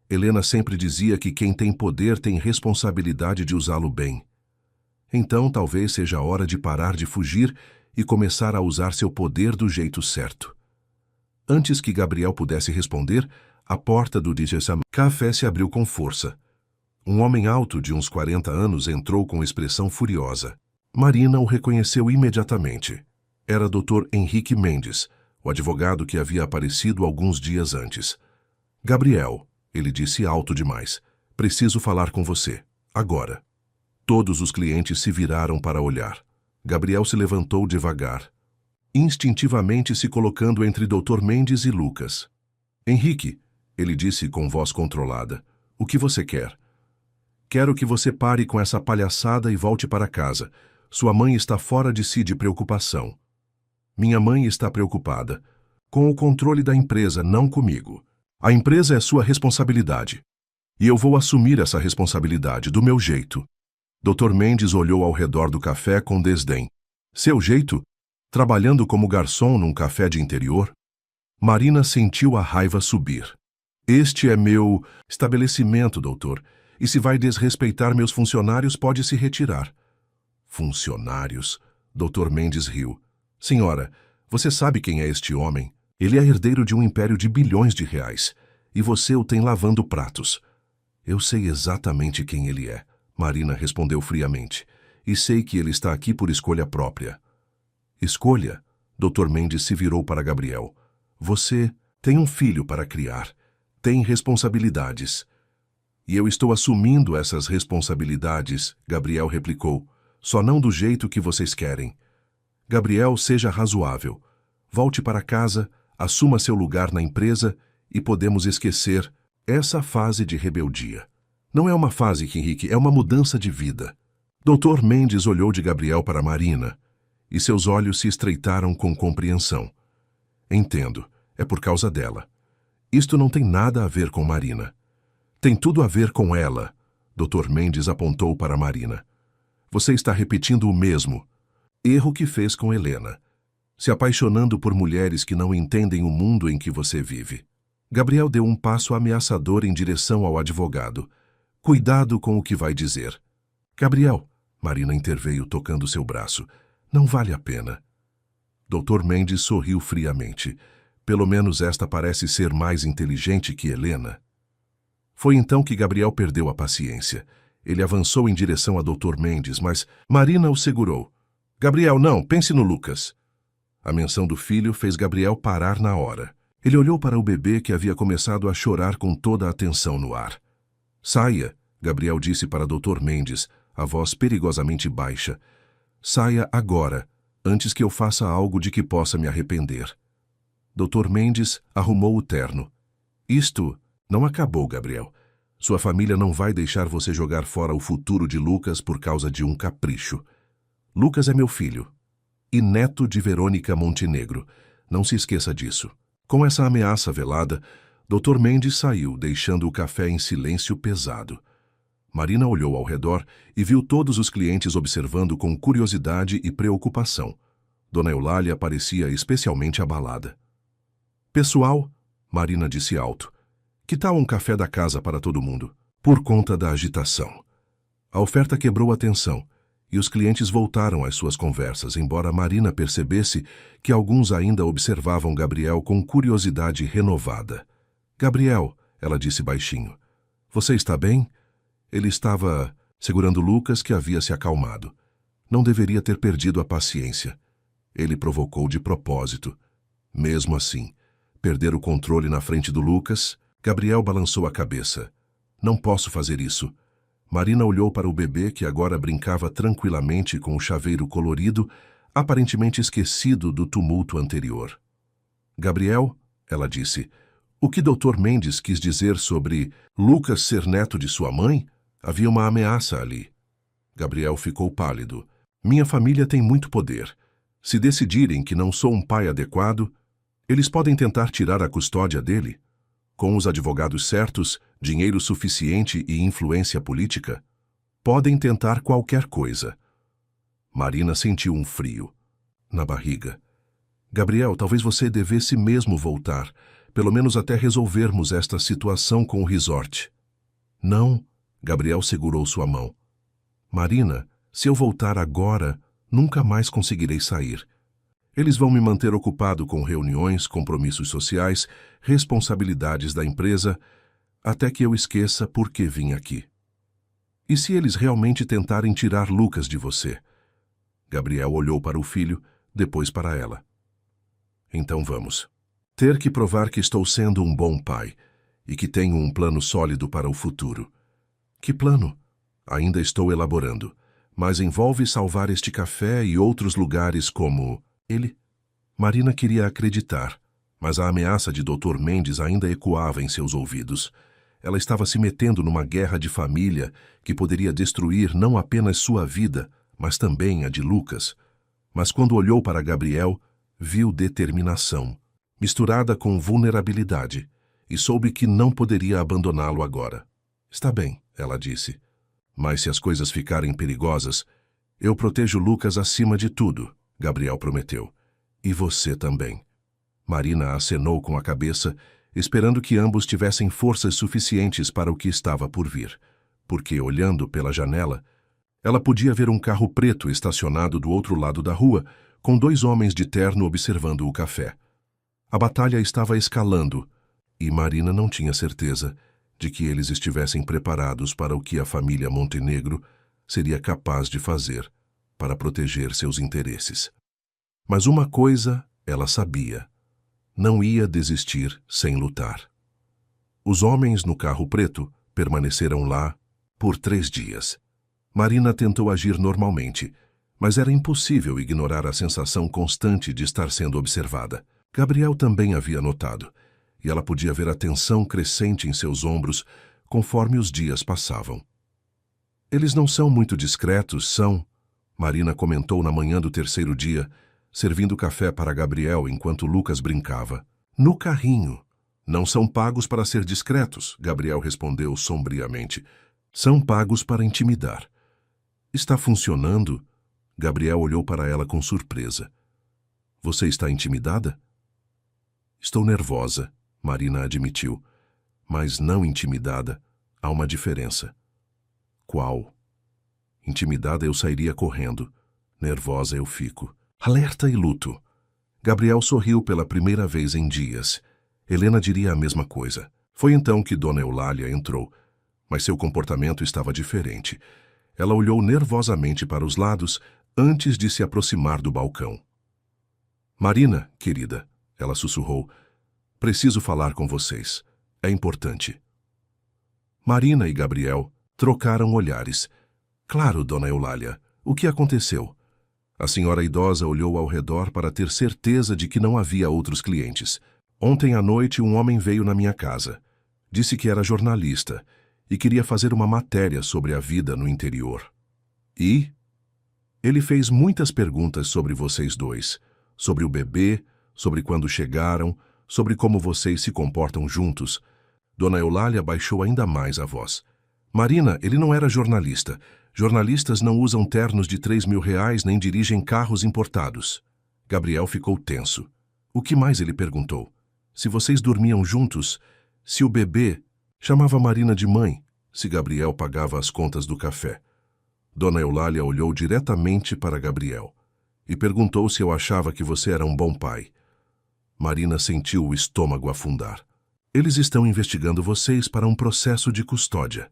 Speaker 1: Helena sempre dizia que quem tem poder tem responsabilidade de usá-lo bem. Então talvez seja a hora de parar de fugir e começar a usar seu poder do jeito certo. Antes que Gabriel pudesse responder, a porta do café se abriu com força. Um homem alto de uns 40 anos entrou com expressão furiosa. Marina o reconheceu imediatamente. Era Dr. Henrique Mendes, o advogado que havia aparecido alguns dias antes. Gabriel, ele disse alto demais, preciso falar com você, agora. Todos os clientes se viraram para olhar. Gabriel se levantou devagar, instintivamente se colocando entre Dr. Mendes e Lucas. Henrique, ele disse com voz controlada, o que você quer? Quero que você pare com essa palhaçada e volte para casa. Sua mãe está fora de si de preocupação. Minha mãe está preocupada. Com o controle da empresa, não comigo. A empresa é sua responsabilidade. E eu vou assumir essa responsabilidade, do meu jeito. Dr. Mendes olhou ao redor do café com desdém. Seu jeito? Trabalhando como garçom num café de interior? Marina sentiu a raiva subir. Este é meu estabelecimento, doutor. E se vai desrespeitar meus funcionários, pode se retirar. Funcionários? Dr. Mendes riu. Senhora, você sabe quem é este homem? Ele é herdeiro de um império de bilhões de reais. E você o tem lavando pratos. Eu sei exatamente quem ele é, Marina respondeu friamente. E sei que ele está aqui por escolha própria. Escolha? Dr. Mendes se virou para Gabriel. Você tem um filho para criar. Tem responsabilidades. E eu estou assumindo essas responsabilidades, Gabriel replicou. Só não do jeito que vocês querem. Gabriel, seja razoável. Volte para casa, assuma seu lugar na empresa e podemos esquecer essa fase de rebeldia. Não é uma fase, Henrique, é uma mudança de vida. Dr. Mendes olhou de Gabriel para Marina e seus olhos se estreitaram com compreensão. Entendo, é por causa dela. Isto não tem nada a ver com Marina. Tem tudo a ver com ela, Dr. Mendes apontou para Marina. Você está repetindo o mesmo erro que fez com Helena, se apaixonando por mulheres que não entendem o mundo em que você vive. Gabriel deu um passo ameaçador em direção ao advogado. Cuidado com o que vai dizer. Gabriel, Marina interveio tocando seu braço. Não vale a pena. Dr. Mendes sorriu friamente. Pelo menos esta parece ser mais inteligente que Helena. Foi então que Gabriel perdeu a paciência. Ele avançou em direção a Dr. Mendes, mas Marina o segurou. Gabriel, não, pense no Lucas. A menção do filho fez Gabriel parar na hora. Ele olhou para o bebê que havia começado a chorar com toda a atenção no ar. Saia, Gabriel disse para Dr. Mendes, a voz perigosamente baixa. Saia agora, antes que eu faça algo de que possa me arrepender. Dr. Mendes arrumou o terno. Isto não acabou, Gabriel. Sua família não vai deixar você jogar fora o futuro de Lucas por causa de um capricho. Lucas é meu filho e neto de Verônica Montenegro. Não se esqueça disso. Com essa ameaça velada, Dr. Mendes saiu, deixando o café em silêncio pesado. Marina olhou ao redor e viu todos os clientes observando com curiosidade e preocupação. Dona Eulália parecia especialmente abalada. Pessoal, Marina disse alto, que tal um café da casa para todo mundo? Por conta da agitação. A oferta quebrou a tensão e os clientes voltaram às suas conversas, embora Marina percebesse que alguns ainda observavam Gabriel com curiosidade renovada. Gabriel, ela disse baixinho, você está bem? Ele estava segurando Lucas, que havia se acalmado. Não deveria ter perdido a paciência. Ele provocou de propósito. Mesmo assim, perder o controle na frente do Lucas, Gabriel balançou a cabeça. Não posso fazer isso. Marina olhou para o bebê, que agora brincava tranquilamente com o chaveiro colorido, aparentemente esquecido do tumulto anterior. Gabriel, ela disse, o que Dr. Mendes quis dizer sobre Lucas ser neto de sua mãe? Havia uma ameaça ali. Gabriel ficou pálido. Minha família tem muito poder. Se decidirem que não sou um pai adequado, eles podem tentar tirar a custódia dele. Com os advogados certos, dinheiro suficiente e influência política, podem tentar qualquer coisa. Marina sentiu um frio na barriga. Gabriel, talvez você devesse mesmo voltar, pelo menos até resolvermos esta situação com o resort. Não, Gabriel segurou sua mão. Marina, se eu voltar agora, nunca mais conseguirei sair. Eles vão me manter ocupado com reuniões, compromissos sociais, responsabilidades da empresa, até que eu esqueça por que vim aqui. E se eles realmente tentarem tirar Lucas de você? Gabriel olhou para o filho, depois para ela. Então vamos. Ter que provar que estou sendo um bom pai e que tenho um plano sólido para o futuro. Que plano? Ainda estou elaborando, mas envolve salvar este café e outros lugares como ele. Marina queria acreditar, mas a ameaça de Dr. Mendes ainda ecoava em seus ouvidos. Ela estava se metendo numa guerra de família que poderia destruir não apenas sua vida, mas também a de Lucas. Mas quando olhou para Gabriel, viu determinação, misturada com vulnerabilidade, e soube que não poderia abandoná-lo agora. Está bem, ela disse. Mas se as coisas ficarem perigosas, eu protejo Lucas acima de tudo, Gabriel prometeu. E você também. Marina acenou com a cabeça, esperando que ambos tivessem forças suficientes para o que estava por vir, porque, olhando pela janela, ela podia ver um carro preto estacionado do outro lado da rua, com 2 homens de terno observando o café. A batalha estava escalando, e Marina não tinha certeza de que eles estivessem preparados para o que a família Montenegro seria capaz de fazer para proteger seus interesses. Mas uma coisa ela sabia: não ia desistir sem lutar. Os homens no carro preto permaneceram lá por 3 dias. Marina tentou agir normalmente, mas era impossível ignorar a sensação constante de estar sendo observada. Gabriel também havia notado, e ela podia ver a tensão crescente em seus ombros conforme os dias passavam. Eles não são muito discretos, são? Marina comentou na manhã do 3º dia, servindo café para Gabriel enquanto Lucas brincava. No carrinho. Não são pagos para ser discretos, Gabriel respondeu sombriamente. São pagos para intimidar. Está funcionando? Gabriel olhou para ela com surpresa. Você está intimidada? Estou nervosa, Marina admitiu. Mas não intimidada. Há uma diferença. Qual? Intimidada eu sairia correndo. Nervosa eu fico. Alerta e luto. Gabriel sorriu pela primeira vez em dias. Helena diria a mesma coisa. Foi então que Dona Eulália entrou, mas seu comportamento estava diferente. Ela olhou nervosamente para os lados antes de se aproximar do balcão. Marina, querida, ela sussurrou, preciso falar com vocês. É importante. Marina e Gabriel trocaram olhares. Claro, Dona Eulália, o que aconteceu? A senhora idosa olhou ao redor para ter certeza de que não havia outros clientes. Ontem à noite um homem veio na minha casa. Disse que era jornalista e queria fazer uma matéria sobre a vida no interior. E? Ele fez muitas perguntas sobre vocês dois, sobre o bebê, sobre quando chegaram, sobre como vocês se comportam juntos. Dona Eulália baixou ainda mais a voz. Marina, ele não era jornalista. Jornalistas não usam ternos de R$3.000 nem dirigem carros importados. Gabriel ficou tenso. O que mais ele perguntou? Se vocês dormiam juntos, se o bebê chamava Marina de mãe, se Gabriel pagava as contas do café. Dona Eulália olhou diretamente para Gabriel e perguntou se eu achava que você era um bom pai. Marina sentiu o estômago afundar. Eles estão investigando vocês para um processo de custódia.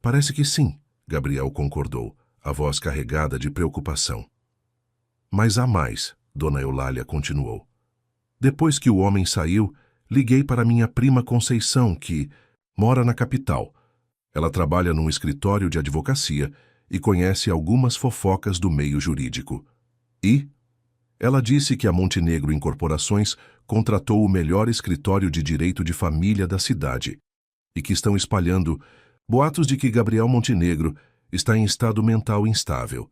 Speaker 1: Parece que sim, Gabriel concordou, a voz carregada de preocupação. Mas há mais, Dona Eulália continuou. Depois que o homem saiu, liguei para minha prima Conceição, que mora na capital. Ela trabalha num escritório de advocacia e conhece algumas fofocas do meio jurídico. E ela disse que a Montenegro Incorporações contratou o melhor escritório de direito de família da cidade e que estão espalhando boatos de que Gabriel Montenegro está em estado mental instável,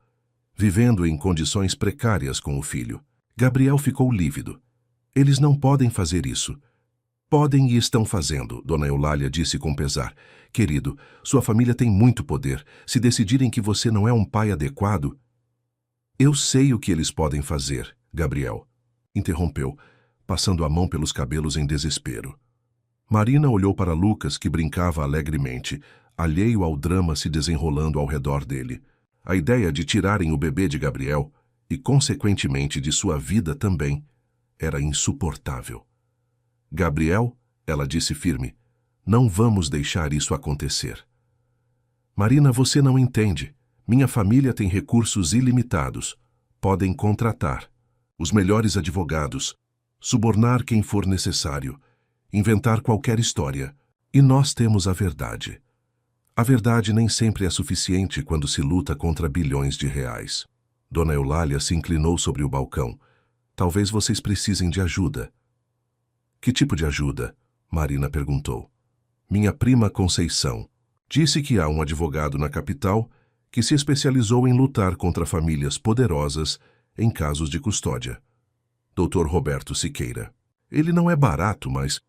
Speaker 1: vivendo em condições precárias com o filho. Gabriel ficou lívido. Eles não podem fazer isso. Podem e estão fazendo, Dona Eulália disse com pesar. Querido, sua família tem muito poder. Se decidirem que você não é um pai adequado... Eu sei o que eles podem fazer, Gabriel, interrompeu, passando a mão pelos cabelos em desespero. Marina olhou para Lucas, que brincava alegremente, alheio ao drama se desenrolando ao redor dele. A ideia de tirarem o bebê de Gabriel, e consequentemente de sua vida também, era insuportável. Gabriel, ela disse firme, não vamos deixar isso acontecer. Marina, você não entende. Minha família tem recursos ilimitados. Podem contratar os melhores advogados, subornar quem for necessário, inventar qualquer história. E nós temos a verdade. A verdade nem sempre é suficiente quando se luta contra bilhões de reais. Dona Eulália se inclinou sobre o balcão. Talvez vocês precisem de ajuda. Que tipo de ajuda? Marina perguntou. Minha prima Conceição disse que há um advogado na capital que se especializou em lutar contra famílias poderosas em casos de custódia. Dr. Roberto Siqueira. Ele não é barato, mas...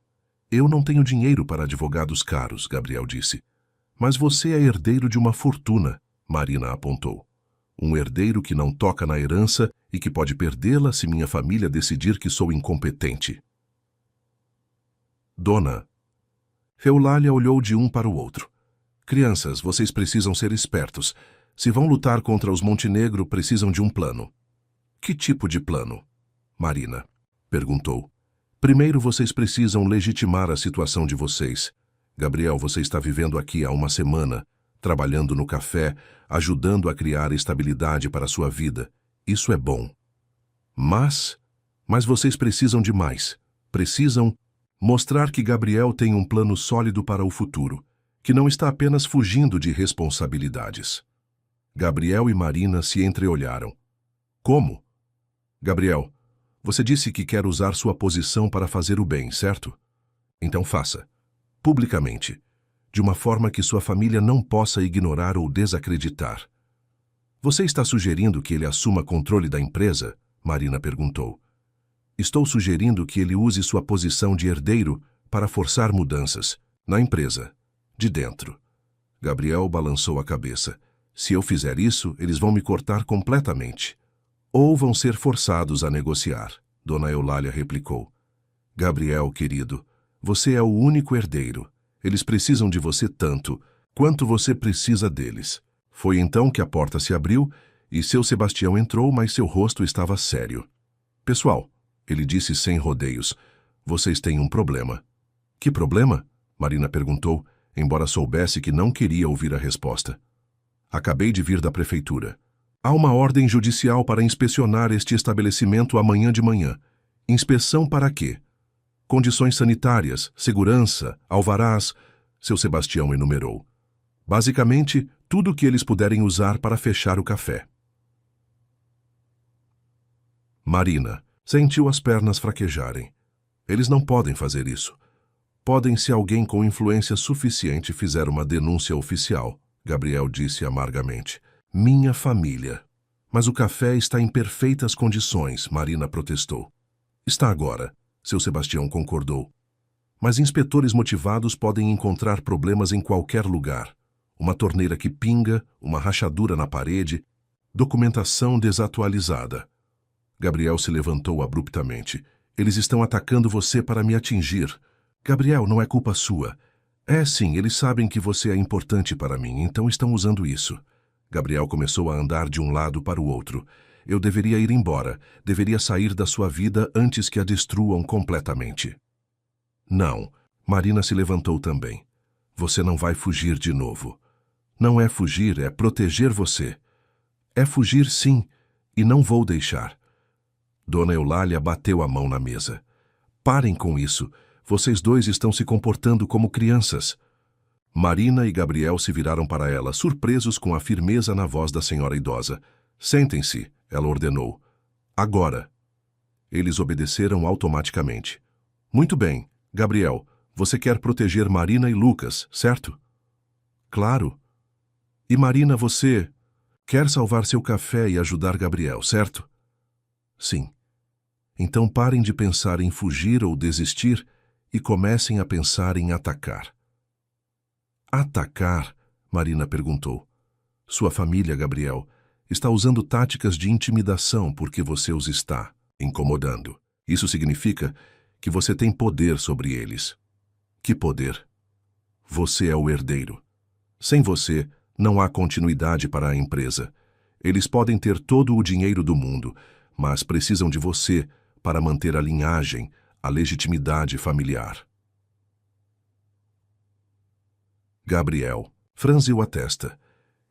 Speaker 1: Eu não tenho dinheiro para advogados caros, Gabriel disse. Mas você é herdeiro de uma fortuna, Marina apontou. Um herdeiro que não toca na herança e que pode perdê-la se minha família decidir que sou incompetente. Dona. Eulália olhou de um para o outro. Crianças, vocês precisam ser espertos. Se vão lutar contra os Montenegro, precisam de um plano. Que tipo de plano? Marina perguntou. Primeiro vocês precisam legitimar a situação de vocês. Gabriel, você está vivendo aqui há uma semana, trabalhando no café, ajudando a criar estabilidade para a sua vida. Isso é bom. Mas vocês precisam de mais. Precisam mostrar que Gabriel tem um plano sólido para o futuro, que não está apenas fugindo de responsabilidades. Gabriel e Marina se entreolharam. Como? Gabriel, você disse que quer usar sua posição para fazer o bem, certo? Então faça. Publicamente. De uma forma que sua família não possa ignorar ou desacreditar. Você está sugerindo que ele assuma controle da empresa? Marina perguntou. Estou sugerindo que ele use sua posição de herdeiro para forçar mudanças na empresa, de dentro. Gabriel balançou a cabeça. Se eu fizer isso, eles vão me cortar completamente. Ou vão ser forçados a negociar, Dona Eulália replicou. Gabriel, querido, você é o único herdeiro. Eles precisam de você tanto quanto você precisa deles. Foi então que a porta se abriu e seu Sebastião entrou, mas seu rosto estava sério. Pessoal, ele disse sem rodeios, vocês têm um problema. Que problema? Marina perguntou, embora soubesse que não queria ouvir a resposta. Acabei de vir da prefeitura. Há uma ordem judicial para inspecionar este estabelecimento amanhã de manhã. Inspeção para quê? Condições sanitárias, segurança, alvarás, seu Sebastião enumerou. Basicamente, tudo o que eles puderem usar para fechar o café. Marina sentiu as pernas fraquejarem. Eles não podem fazer isso. Podem se alguém com influência suficiente fizer uma denúncia oficial, Gabriel disse amargamente. Minha família. Mas o café está em perfeitas condições, Marina protestou. Está agora, seu Sebastião concordou. Mas inspetores motivados podem encontrar problemas em qualquer lugar. Uma torneira que pinga, uma rachadura na parede, documentação desatualizada. Gabriel se levantou abruptamente. Eles estão atacando você para me atingir. Gabriel, não é culpa sua. É sim, eles sabem que você é importante para mim, então estão usando isso. Gabriel começou a andar de um lado para o outro. Eu deveria ir embora, deveria sair da sua vida antes que a destruam completamente. Não, Marina se levantou também. Você não vai fugir de novo. Não é fugir, é proteger você. É fugir, sim, e não vou deixar. Dona Eulália bateu a mão na mesa. Parem com isso. Vocês dois estão se comportando como crianças. Marina e Gabriel se viraram para ela, surpresos com a firmeza na voz da senhora idosa. Sentem-se, ela ordenou. Agora. Eles obedeceram automaticamente. Muito bem, Gabriel, você quer proteger Marina e Lucas, certo? Claro. E Marina, você quer salvar seu café e ajudar Gabriel, certo? Sim. Então parem de pensar em fugir ou desistir e comecem a pensar em atacar. Atacar? Marina perguntou. Sua família, Gabriel, está usando táticas de intimidação porque você os está incomodando. Isso significa que você tem poder sobre eles. Que poder? Você é o herdeiro. Sem você, não há continuidade para a empresa. Eles podem ter todo o dinheiro do mundo, mas precisam de você para manter a linhagem, a legitimidade familiar. Gabriel franziu a testa.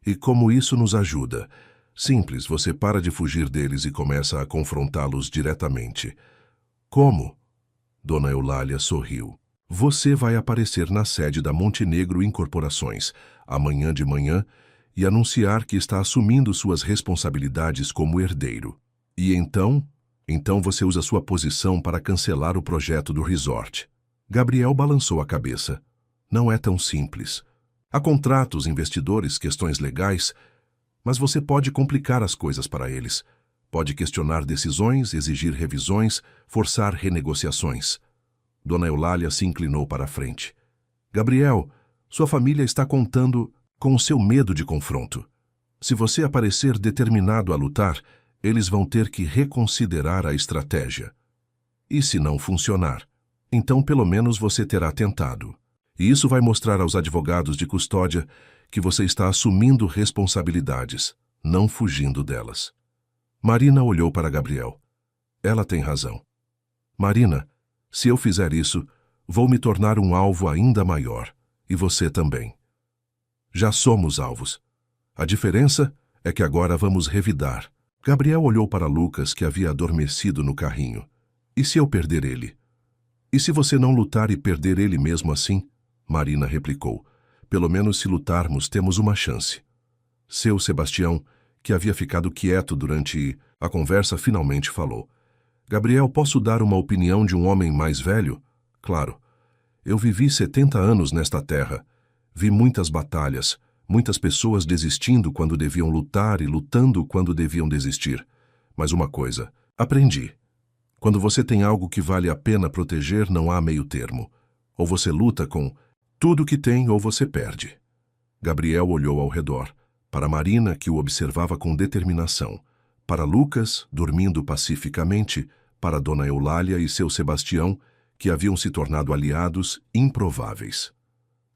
Speaker 1: E como isso nos ajuda? Simples, você para de fugir deles e começa a confrontá-los diretamente. Como? Dona Eulália sorriu. Você vai aparecer na sede da Montenegro Incorporações, amanhã de manhã, e anunciar que está assumindo suas responsabilidades como herdeiro. E então você usa sua posição para cancelar o projeto do resort. Gabriel balançou a cabeça. Não é tão simples. Há contratos, investidores, questões legais, mas você pode complicar as coisas para eles. Pode questionar decisões, exigir revisões, forçar renegociações. Dona Eulália se inclinou para a frente. Gabriel, sua família está contando com o seu medo de confronto. Se você aparecer determinado a lutar, eles vão ter que reconsiderar a estratégia. E se não funcionar, então pelo menos você terá tentado. E isso vai mostrar aos advogados de custódia que você está assumindo responsabilidades, não fugindo delas. Marina olhou para Gabriel. Ela tem razão. Marina, se eu fizer isso, vou me tornar um alvo ainda maior, e você também. Já somos alvos. A diferença é que agora vamos revidar. Gabriel olhou para Lucas, que havia adormecido no carrinho. E se eu perder ele? E se você não lutar e perder ele mesmo assim? Marina replicou. Pelo menos se lutarmos, temos uma chance. Seu Sebastião, que havia ficado quieto durante a conversa, finalmente falou. Gabriel, posso dar uma opinião de um homem mais velho? Claro. Eu vivi 70 anos nesta terra. Vi muitas batalhas, muitas pessoas desistindo quando deviam lutar e lutando quando deviam desistir. Mas uma coisa, aprendi. Quando você tem algo que vale a pena proteger, não há meio termo. Ou você luta com tudo que tem ou você perde. Gabriel olhou ao redor, para Marina, que o observava com determinação, para Lucas, dormindo pacificamente, para Dona Eulália e seu Sebastião, que haviam se tornado aliados improváveis.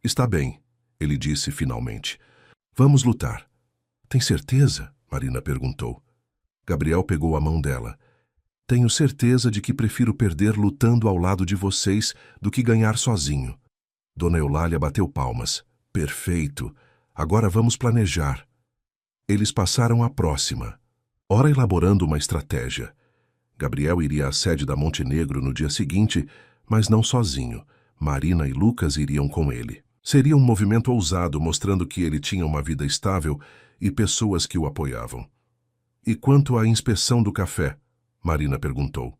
Speaker 1: Está bem, ele disse finalmente. Vamos lutar. Tem certeza? Marina perguntou. Gabriel pegou a mão dela. Tenho certeza de que prefiro perder lutando ao lado de vocês do que ganhar sozinho. Dona Eulália bateu palmas. Perfeito. Agora vamos planejar. Eles passaram à próxima. Ora elaborando uma estratégia. Gabriel iria à sede da Montenegro no dia seguinte, mas não sozinho. Marina e Lucas iriam com ele. Seria um movimento ousado, mostrando que ele tinha uma vida estável e pessoas que o apoiavam. E quanto à inspeção do café? Marina perguntou.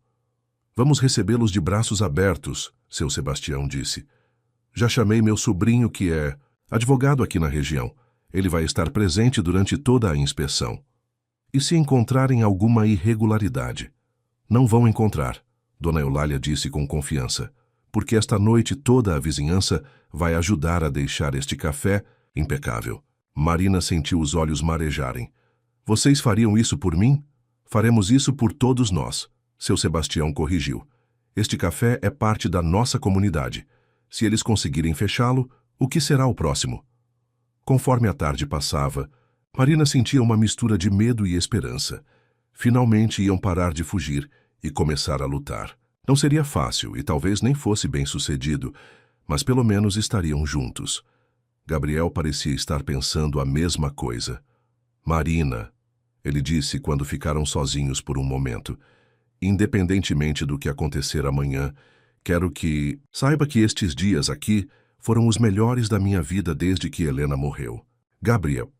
Speaker 1: Vamos recebê-los de braços abertos, seu Sebastião disse. Já chamei meu sobrinho, que é advogado aqui na região. Ele vai estar presente durante toda a inspeção. E se encontrarem alguma irregularidade? Não vão encontrar, Dona Eulália disse com confiança, porque esta noite toda a vizinhança vai ajudar a deixar este café impecável. Marina sentiu os olhos marejarem. Vocês fariam isso por mim? Faremos isso por todos nós, seu Sebastião corrigiu. Este café é parte da nossa comunidade. Se eles conseguirem fechá-lo, o que será o próximo? Conforme a tarde passava, Marina sentia uma mistura de medo e esperança. Finalmente iam parar de fugir e começar a lutar. Não seria fácil e talvez nem fosse bem-sucedido, mas pelo menos estariam juntos. Gabriel parecia estar pensando a mesma coisa. Marina, ele disse quando ficaram sozinhos por um momento, independentemente do que acontecer amanhã, quero que saiba que estes dias aqui foram os melhores da minha vida desde que Helena morreu. Gabriel,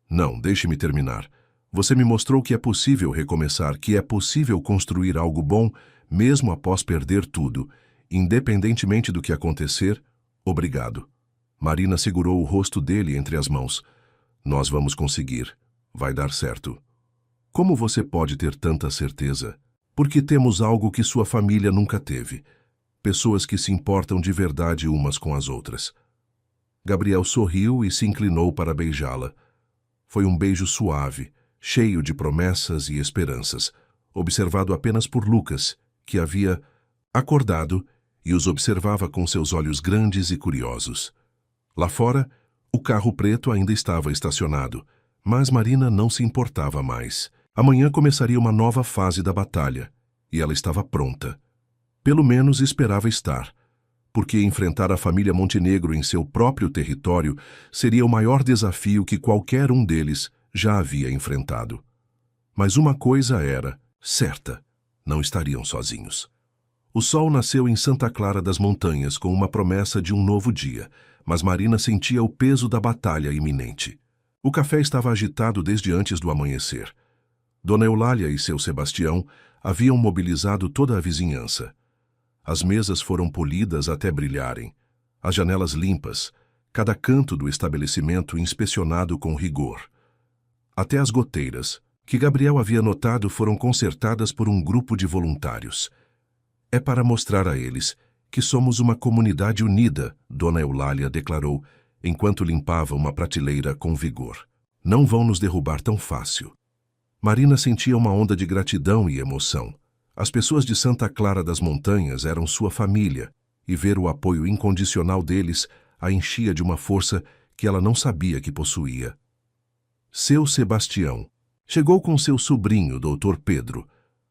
Speaker 1: não, deixe-me terminar. Você me mostrou que é possível recomeçar, que é possível construir algo bom mesmo após perder tudo, independentemente do que acontecer. Obrigado. Marina segurou o rosto dele entre as mãos. Nós vamos conseguir. Vai dar certo. Como você pode ter tanta certeza? Porque temos algo que sua família nunca teve. Pessoas que se importam de verdade umas com as outras. Gabriel sorriu e se inclinou para beijá-la. Foi um beijo suave, cheio de promessas e esperanças, observado apenas por Lucas, que havia acordado e os observava com seus olhos grandes e curiosos. Lá fora, o carro preto ainda estava estacionado, mas Marina não se importava mais. Amanhã começaria uma nova fase da batalha, e ela estava pronta. Pelo menos esperava estar, porque enfrentar a família Montenegro em seu próprio território seria o maior desafio que qualquer um deles já havia enfrentado. Mas uma coisa era certa: não estariam sozinhos. O sol nasceu em Santa Clara das Montanhas com uma promessa de um novo dia, mas Marina sentia o peso da batalha iminente. O café estava agitado desde antes do amanhecer. Dona Eulália e seu Sebastião haviam mobilizado toda a vizinhança. As mesas foram polidas até brilharem, as janelas limpas, cada canto do estabelecimento inspecionado com rigor. Até as goteiras, que Gabriel havia notado, foram consertadas por um grupo de voluntários. É para mostrar a eles que somos uma comunidade unida, Dona Eulália declarou, enquanto limpava uma prateleira com vigor. Não vão nos derrubar tão fácil. Marina sentia uma onda de gratidão e emoção. As pessoas de Santa Clara das Montanhas eram sua família, e ver o apoio incondicional deles a enchia de uma força que ela não sabia que possuía. Seu Sebastião chegou com seu sobrinho, Dr. Pedro,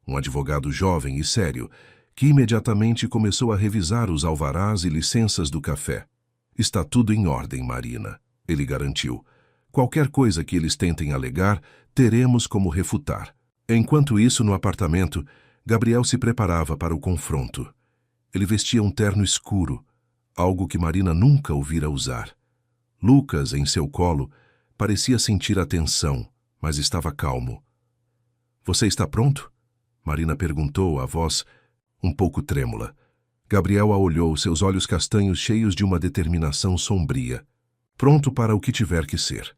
Speaker 1: um advogado jovem e sério, que imediatamente começou a revisar os alvarás e licenças do café. Está tudo em ordem, Marina, ele garantiu. Qualquer coisa que eles tentem alegar, teremos como refutar. Enquanto isso, no apartamento, Gabriel se preparava para o confronto. Ele vestia um terno escuro, algo que Marina nunca o vira usar. Lucas, em seu colo, parecia sentir a tensão, mas estava calmo. Você está pronto? Marina perguntou, a voz um pouco trêmula. Gabriel a olhou, seus olhos castanhos cheios de uma determinação sombria. Pronto para o que tiver que ser.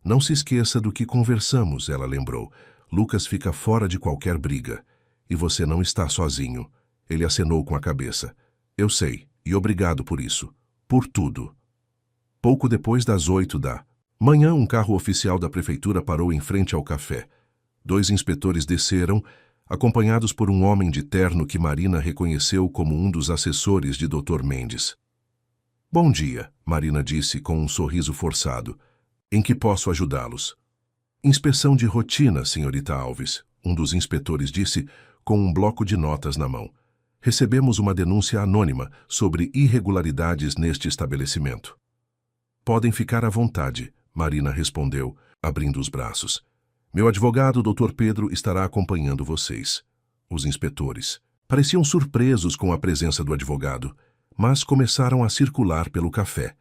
Speaker 1: Não se esqueça do que conversamos, ela lembrou. Lucas fica fora de qualquer briga. E você não está sozinho. Ele acenou com a cabeça. Eu sei, e obrigado por isso. Por tudo. Pouco depois das 8 da manhã, um carro oficial da prefeitura parou em frente ao café. 2 inspetores desceram, acompanhados por um homem de terno que Marina reconheceu como um dos assessores de Dr. Mendes. Bom dia, Marina disse com um sorriso forçado. Em que posso ajudá-los? Inspeção de rotina, senhorita Alves, um dos inspetores disse com um bloco de notas na mão. Recebemos uma denúncia anônima sobre irregularidades neste estabelecimento. Podem ficar à vontade, Marina respondeu, abrindo os braços. Meu advogado, Dr. Pedro, estará acompanhando vocês. Os inspetores pareciam surpresos com a presença do advogado, mas começaram a circular pelo café.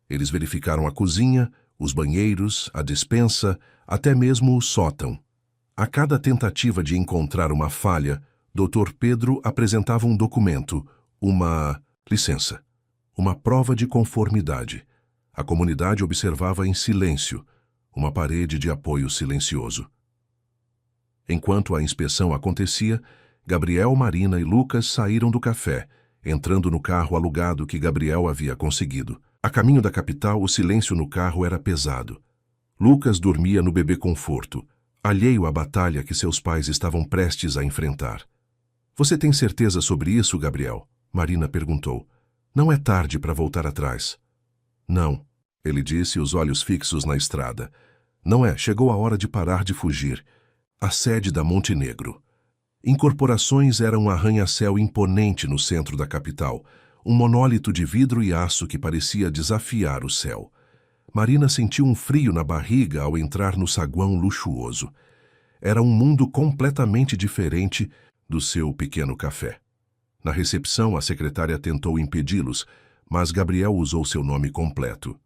Speaker 1: Eles verificaram a cozinha, os banheiros, a despensa, até mesmo o sótão. A cada tentativa de encontrar uma falha, Dr. Pedro apresentava um documento, uma licença, uma prova de conformidade. A comunidade observava em silêncio, uma parede de apoio silencioso. Enquanto a inspeção acontecia, Gabriel, Marina e Lucas saíram do café, entrando no carro alugado que Gabriel havia conseguido. A caminho da capital, o silêncio no carro era pesado. Lucas dormia no bebê conforto, alheio à batalha que seus pais estavam prestes a enfrentar. Você tem certeza sobre isso, Gabriel? Marina perguntou. Não é tarde para voltar atrás. Não, ele disse, os olhos fixos na estrada. Não é, chegou a hora de parar de fugir. A sede da Montenegro. Incorporações era um arranha-céu imponente no centro da capital, um monólito de vidro e aço que parecia desafiar o céu. Marina sentiu um frio na barriga ao entrar no saguão luxuoso. Era um mundo completamente diferente do seu pequeno café. Na recepção, a secretária tentou impedi-los, mas Gabriel usou seu nome completo.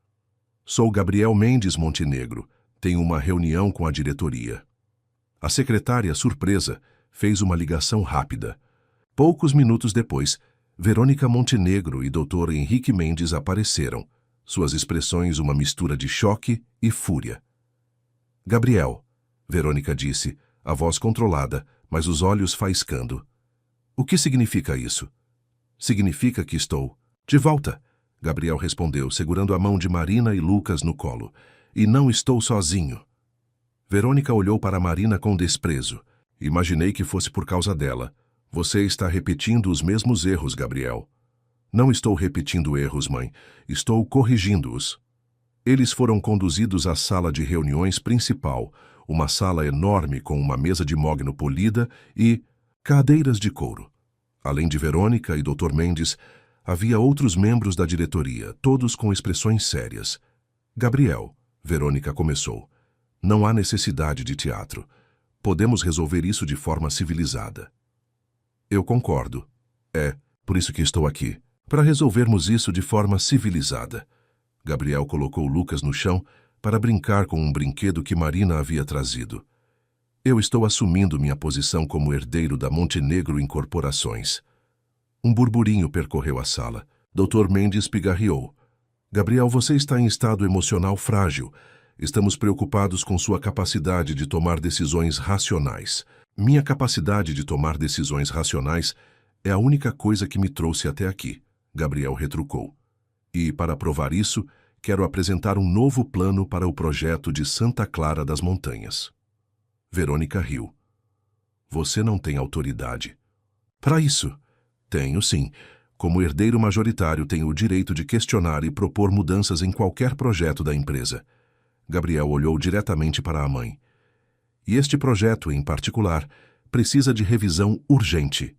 Speaker 1: Sou Gabriel Mendes Montenegro. Tenho uma reunião com a diretoria. A secretária, surpresa, fez uma ligação rápida. Poucos minutos depois, Verônica Montenegro e Dr. Henrique Mendes apareceram, suas expressões uma mistura de choque e fúria. Gabriel, Verônica disse, a voz controlada, mas os olhos faiscando. O que significa isso? Significa que estou de volta, Gabriel respondeu, segurando a mão de Marina e Lucas no colo. E não estou sozinho. Verônica olhou para Marina com desprezo. Imaginei que fosse por causa dela. Você está repetindo os mesmos erros, Gabriel. Não estou repetindo erros, mãe. Estou corrigindo-os. Eles foram conduzidos à sala de reuniões principal, uma sala enorme com uma mesa de mogno polida e cadeiras de couro. Além de Verônica e Dr. Mendes, havia outros membros da diretoria, todos com expressões sérias. Gabriel, Verônica começou. Não há necessidade de teatro. Podemos resolver isso de forma civilizada. Eu concordo. É, por isso que estou aqui. Para resolvermos isso de forma civilizada. Gabriel colocou Lucas no chão para brincar com um brinquedo que Marina havia trazido. Eu estou assumindo minha posição como herdeiro da Montenegro Incorporações. Um burburinho percorreu a sala. Dr. Mendes pigarreou. Gabriel, você está em estado emocional frágil. Estamos preocupados com sua capacidade de tomar decisões racionais. Minha capacidade de tomar decisões racionais é a única coisa que me trouxe até aqui, Gabriel retrucou. E, para provar isso, quero apresentar um novo plano para o projeto de Santa Clara das Montanhas. Verônica riu. Você não tem autoridade. Para isso, tenho sim. Como herdeiro majoritário, tenho o direito de questionar e propor mudanças em qualquer projeto da empresa. Gabriel olhou diretamente para a mãe. E este projeto, em particular, precisa de revisão urgente.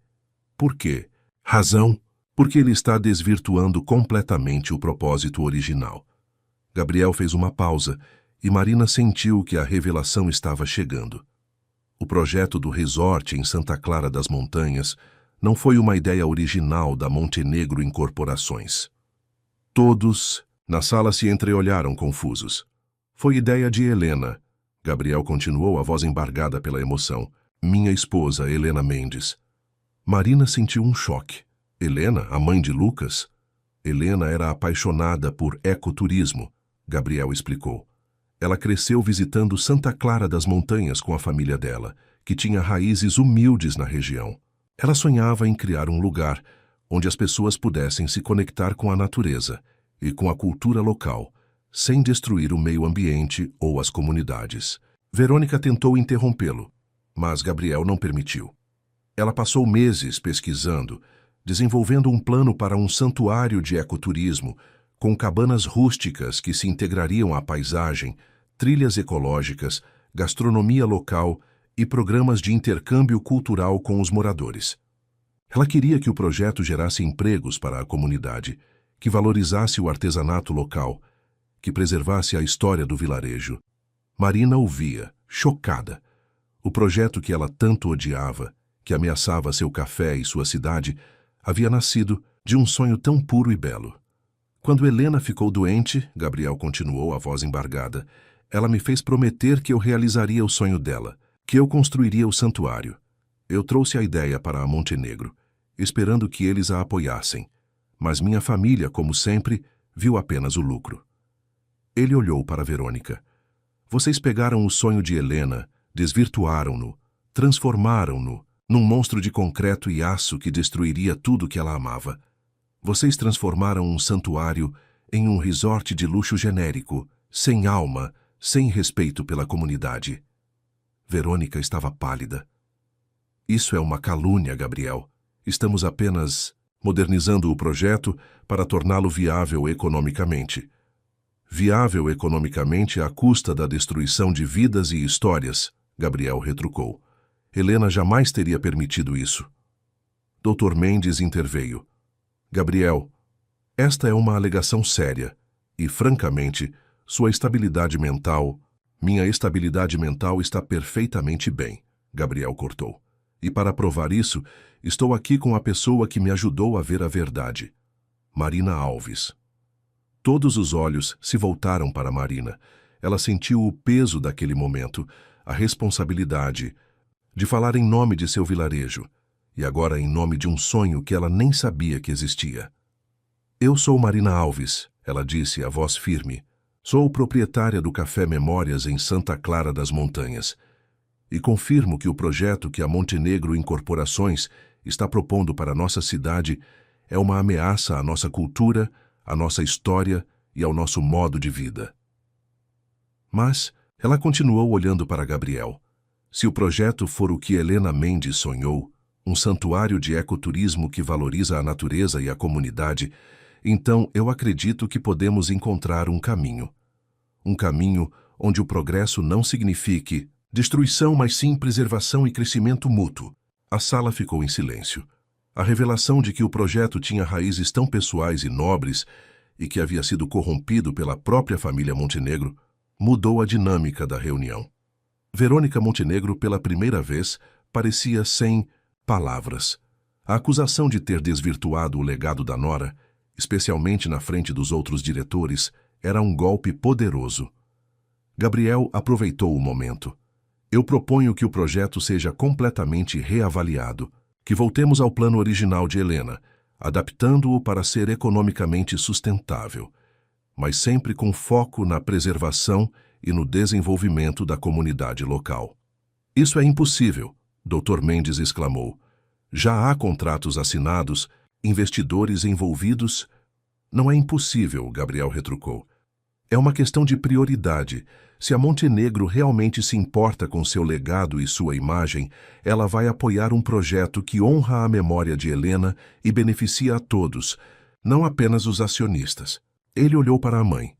Speaker 1: Por quê? Razão? Porque ele está desvirtuando completamente o propósito original. Gabriel fez uma pausa e Marina sentiu que a revelação estava chegando. O projeto do resort em Santa Clara das Montanhas não foi uma ideia original da Montenegro Incorporações. Todos na sala se entreolharam confusos. Foi ideia de Helena. Gabriel continuou, a voz embargada pela emoção. Minha esposa, Helena Mendes. Marina sentiu um choque. Helena, a mãe de Lucas? Helena era apaixonada por ecoturismo, Gabriel explicou. Ela cresceu visitando Santa Clara das Montanhas com a família dela, que tinha raízes humildes na região. Ela sonhava em criar um lugar onde as pessoas pudessem se conectar com a natureza e com a cultura local, sem destruir o meio ambiente ou as comunidades. Verônica tentou interrompê-lo, mas Gabriel não permitiu. Ela passou meses pesquisando, desenvolvendo um plano para um santuário de ecoturismo, com cabanas rústicas que se integrariam à paisagem, trilhas ecológicas, gastronomia local e programas de intercâmbio cultural com os moradores. Ela queria que o projeto gerasse empregos para a comunidade, que valorizasse o artesanato local, que preservasse a história do vilarejo. Marina ouvia, chocada. O projeto que ela tanto odiava, que ameaçava seu café e sua cidade, havia nascido de um sonho tão puro e belo. Quando Helena ficou doente, Gabriel continuou, a voz embargada, ela me fez prometer que eu realizaria o sonho dela, que eu construiria o santuário. Eu trouxe a ideia para a Montenegro, esperando que eles a apoiassem, mas minha família, como sempre, viu apenas o lucro. Ele olhou para Verônica. Vocês pegaram o sonho de Helena, desvirtuaram-no, transformaram-no num monstro de concreto e aço que destruiria tudo que ela amava. Vocês transformaram um santuário em um resort de luxo genérico, sem alma, sem respeito pela comunidade. Verônica estava pálida. Isso é uma calúnia, Gabriel. Estamos apenas modernizando o projeto para torná-lo viável economicamente. Viável economicamente à custa da destruição de vidas e histórias, Gabriel retrucou. Helena jamais teria permitido isso. Dr. Mendes interveio. Gabriel, esta é uma alegação séria e, francamente, Sua estabilidade mental... Minha estabilidade mental está perfeitamente bem, Gabriel cortou. E para provar isso, estou aqui com a pessoa que me ajudou a ver a verdade. Marina Alves. Todos os olhos se voltaram para Marina. Ela sentiu o peso daquele momento, a responsabilidade de falar em nome de seu vilarejo, e agora em nome de um sonho que ela nem sabia que existia. Eu sou Marina Alves, ela disse, a voz firme. Sou proprietária do Café Memórias em Santa Clara das Montanhas e confirmo que o projeto que a Montenegro Incorporações está propondo para nossa cidade é uma ameaça à nossa cultura, à nossa história e ao nosso modo de vida. Mas ela continuou olhando para Gabriel. Se o projeto for o que Helena Mendes sonhou, um santuário de ecoturismo que valoriza a natureza e a comunidade, então eu acredito que podemos encontrar um caminho. Um caminho onde o progresso não signifique destruição, mas sim preservação e crescimento mútuo. A sala ficou em silêncio. A revelação de que o projeto tinha raízes tão pessoais e nobres e que havia sido corrompido pela própria família Montenegro mudou a dinâmica da reunião. Verônica Montenegro, pela primeira vez, parecia sem palavras. A acusação de ter desvirtuado o legado da nora, especialmente na frente dos outros diretores, era um golpe poderoso. Gabriel aproveitou o momento. Eu proponho que o projeto seja completamente reavaliado, que voltemos ao plano original de Helena, adaptando-o para ser economicamente sustentável, mas sempre com foco na preservação e no desenvolvimento da comunidade local. Isso é impossível, Dr. Mendes exclamou. Já há contratos assinados, investidores envolvidos. Não é impossível, Gabriel retrucou. É uma questão de prioridade. Se a Montenegro realmente se importa com seu legado e sua imagem, ela vai apoiar um projeto que honra a memória de Helena e beneficia a todos, não apenas os acionistas. Ele olhou para a mãe.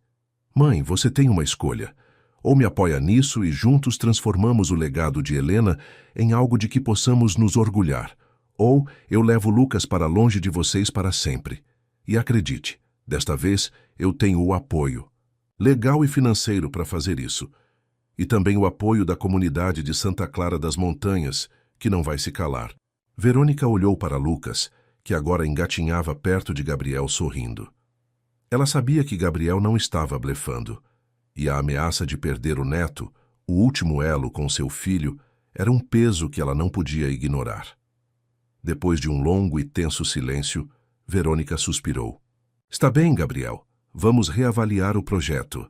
Speaker 1: Mãe, você tem uma escolha. Ou me apoia nisso e juntos transformamos o legado de Helena em algo de que possamos nos orgulhar. Ou eu levo Lucas para longe de vocês para sempre. E acredite, desta vez eu tenho o apoio legal e financeiro para fazer isso. E também o apoio da comunidade de Santa Clara das Montanhas, que não vai se calar. Verônica olhou para Lucas, que agora engatinhava perto de Gabriel sorrindo. Ela sabia que Gabriel não estava blefando, e a ameaça de perder o neto, o último elo com seu filho, era um peso que ela não podia ignorar. Depois de um longo e tenso silêncio, Verônica suspirou. Está bem, Gabriel. Vamos reavaliar o projeto.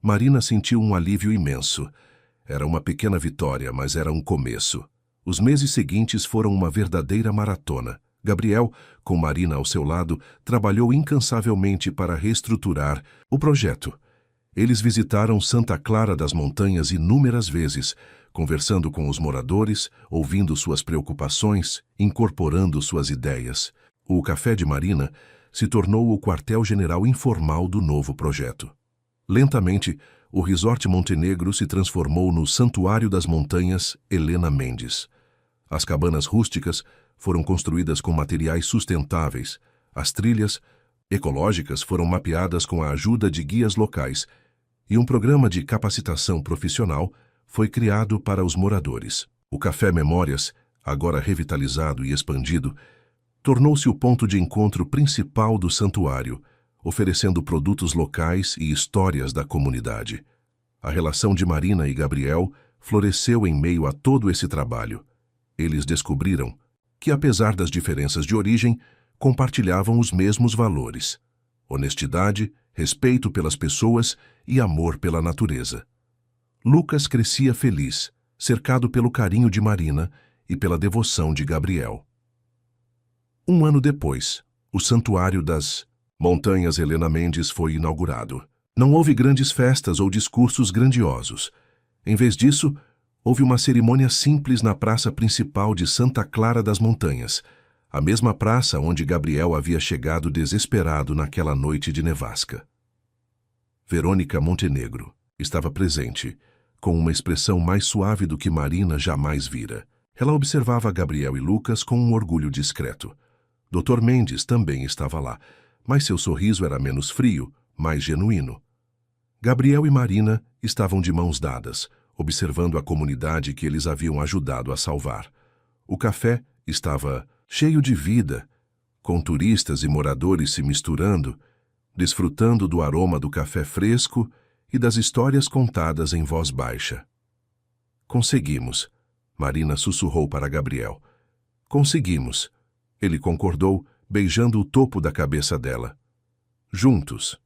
Speaker 1: Marina sentiu um alívio imenso. Era uma pequena vitória, mas era um começo. Os meses seguintes foram uma verdadeira maratona. Gabriel, com Marina ao seu lado, trabalhou incansavelmente para reestruturar o projeto. Eles visitaram Santa Clara das Montanhas inúmeras vezes, conversando com os moradores, ouvindo suas preocupações, incorporando suas ideias. O Café de Marina se tornou o quartel-general informal do novo projeto. Lentamente, o Resort Montenegro se transformou no Santuário das Montanhas Helena Mendes. As cabanas rústicas foram construídas com materiais sustentáveis. As trilhas ecológicas foram mapeadas com a ajuda de guias locais e um programa de capacitação profissional foi criado para os moradores. O Café Memórias, agora revitalizado e expandido, tornou-se o ponto de encontro principal do santuário, oferecendo produtos locais e histórias da comunidade. A relação de Marina e Gabriel floresceu em meio a todo esse trabalho. Eles descobriram que, apesar das diferenças de origem, compartilhavam os mesmos valores: honestidade, respeito pelas pessoas e amor pela natureza. Lucas crescia feliz, cercado pelo carinho de Marina e pela devoção de Gabriel. Um ano depois, o Santuário das Montanhas Helena Mendes foi inaugurado. Não houve grandes festas ou discursos grandiosos. Em vez disso, houve uma cerimônia simples na praça principal de Santa Clara das Montanhas, a mesma praça onde Gabriel havia chegado desesperado naquela noite de nevasca. Verônica Montenegro estava presente, com uma expressão mais suave do que Marina jamais vira. Ela observava Gabriel e Lucas com um orgulho discreto. Dr. Mendes também estava lá, mas seu sorriso era menos frio, mais genuíno. Gabriel e Marina estavam de mãos dadas, observando a comunidade que eles haviam ajudado a salvar. O café estava cheio de vida, com turistas e moradores se misturando, desfrutando do aroma do café fresco e das histórias contadas em voz baixa. Conseguimos, Marina sussurrou para Gabriel. Conseguimos, ele concordou, beijando o topo da cabeça dela. Juntos.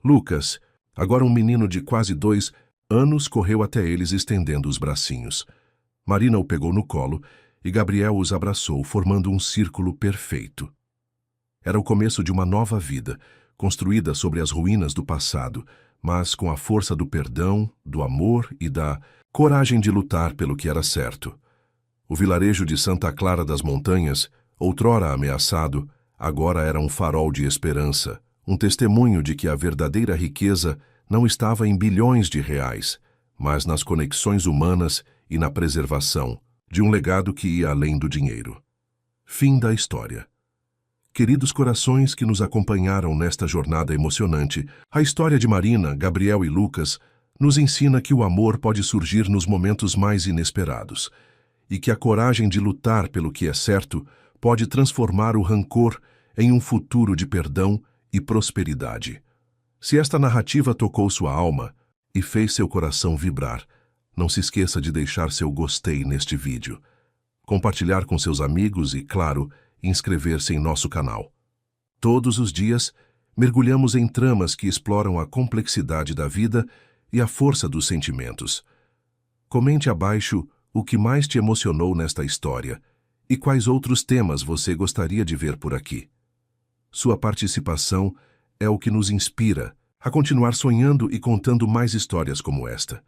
Speaker 1: Lucas, agora um menino de quase 2 anos, correu até eles estendendo os bracinhos. Marina o pegou no colo e Gabriel os abraçou, formando um círculo perfeito. Era o começo de uma nova vida, construída sobre as ruínas do passado, mas com a força do perdão, do amor e da coragem de lutar pelo que era certo. O vilarejo de Santa Clara das Montanhas, outrora ameaçado, agora era um farol de esperança, um testemunho de que a verdadeira riqueza não estava em bilhões de reais, mas nas conexões humanas e na preservação de um legado que ia além do dinheiro. Fim da história. Queridos corações que nos acompanharam nesta jornada emocionante, a história de Marina, Gabriel e Lucas nos ensina que o amor pode surgir nos momentos mais inesperados e que a coragem de lutar pelo que é certo pode transformar o rancor em um futuro de perdão e prosperidade. Se esta narrativa tocou sua alma e fez seu coração vibrar, não se esqueça de deixar seu gostei neste vídeo, compartilhar com seus amigos e, claro, inscrever-se em nosso canal. Todos os dias, mergulhamos em tramas que exploram a complexidade da vida e a força dos sentimentos. Comente abaixo o que mais te emocionou nesta história e quais outros temas você gostaria de ver por aqui. Sua participação é o que nos inspira a continuar sonhando e contando mais histórias como esta.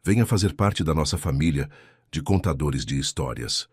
Speaker 1: Venha fazer parte da nossa família de contadores de histórias.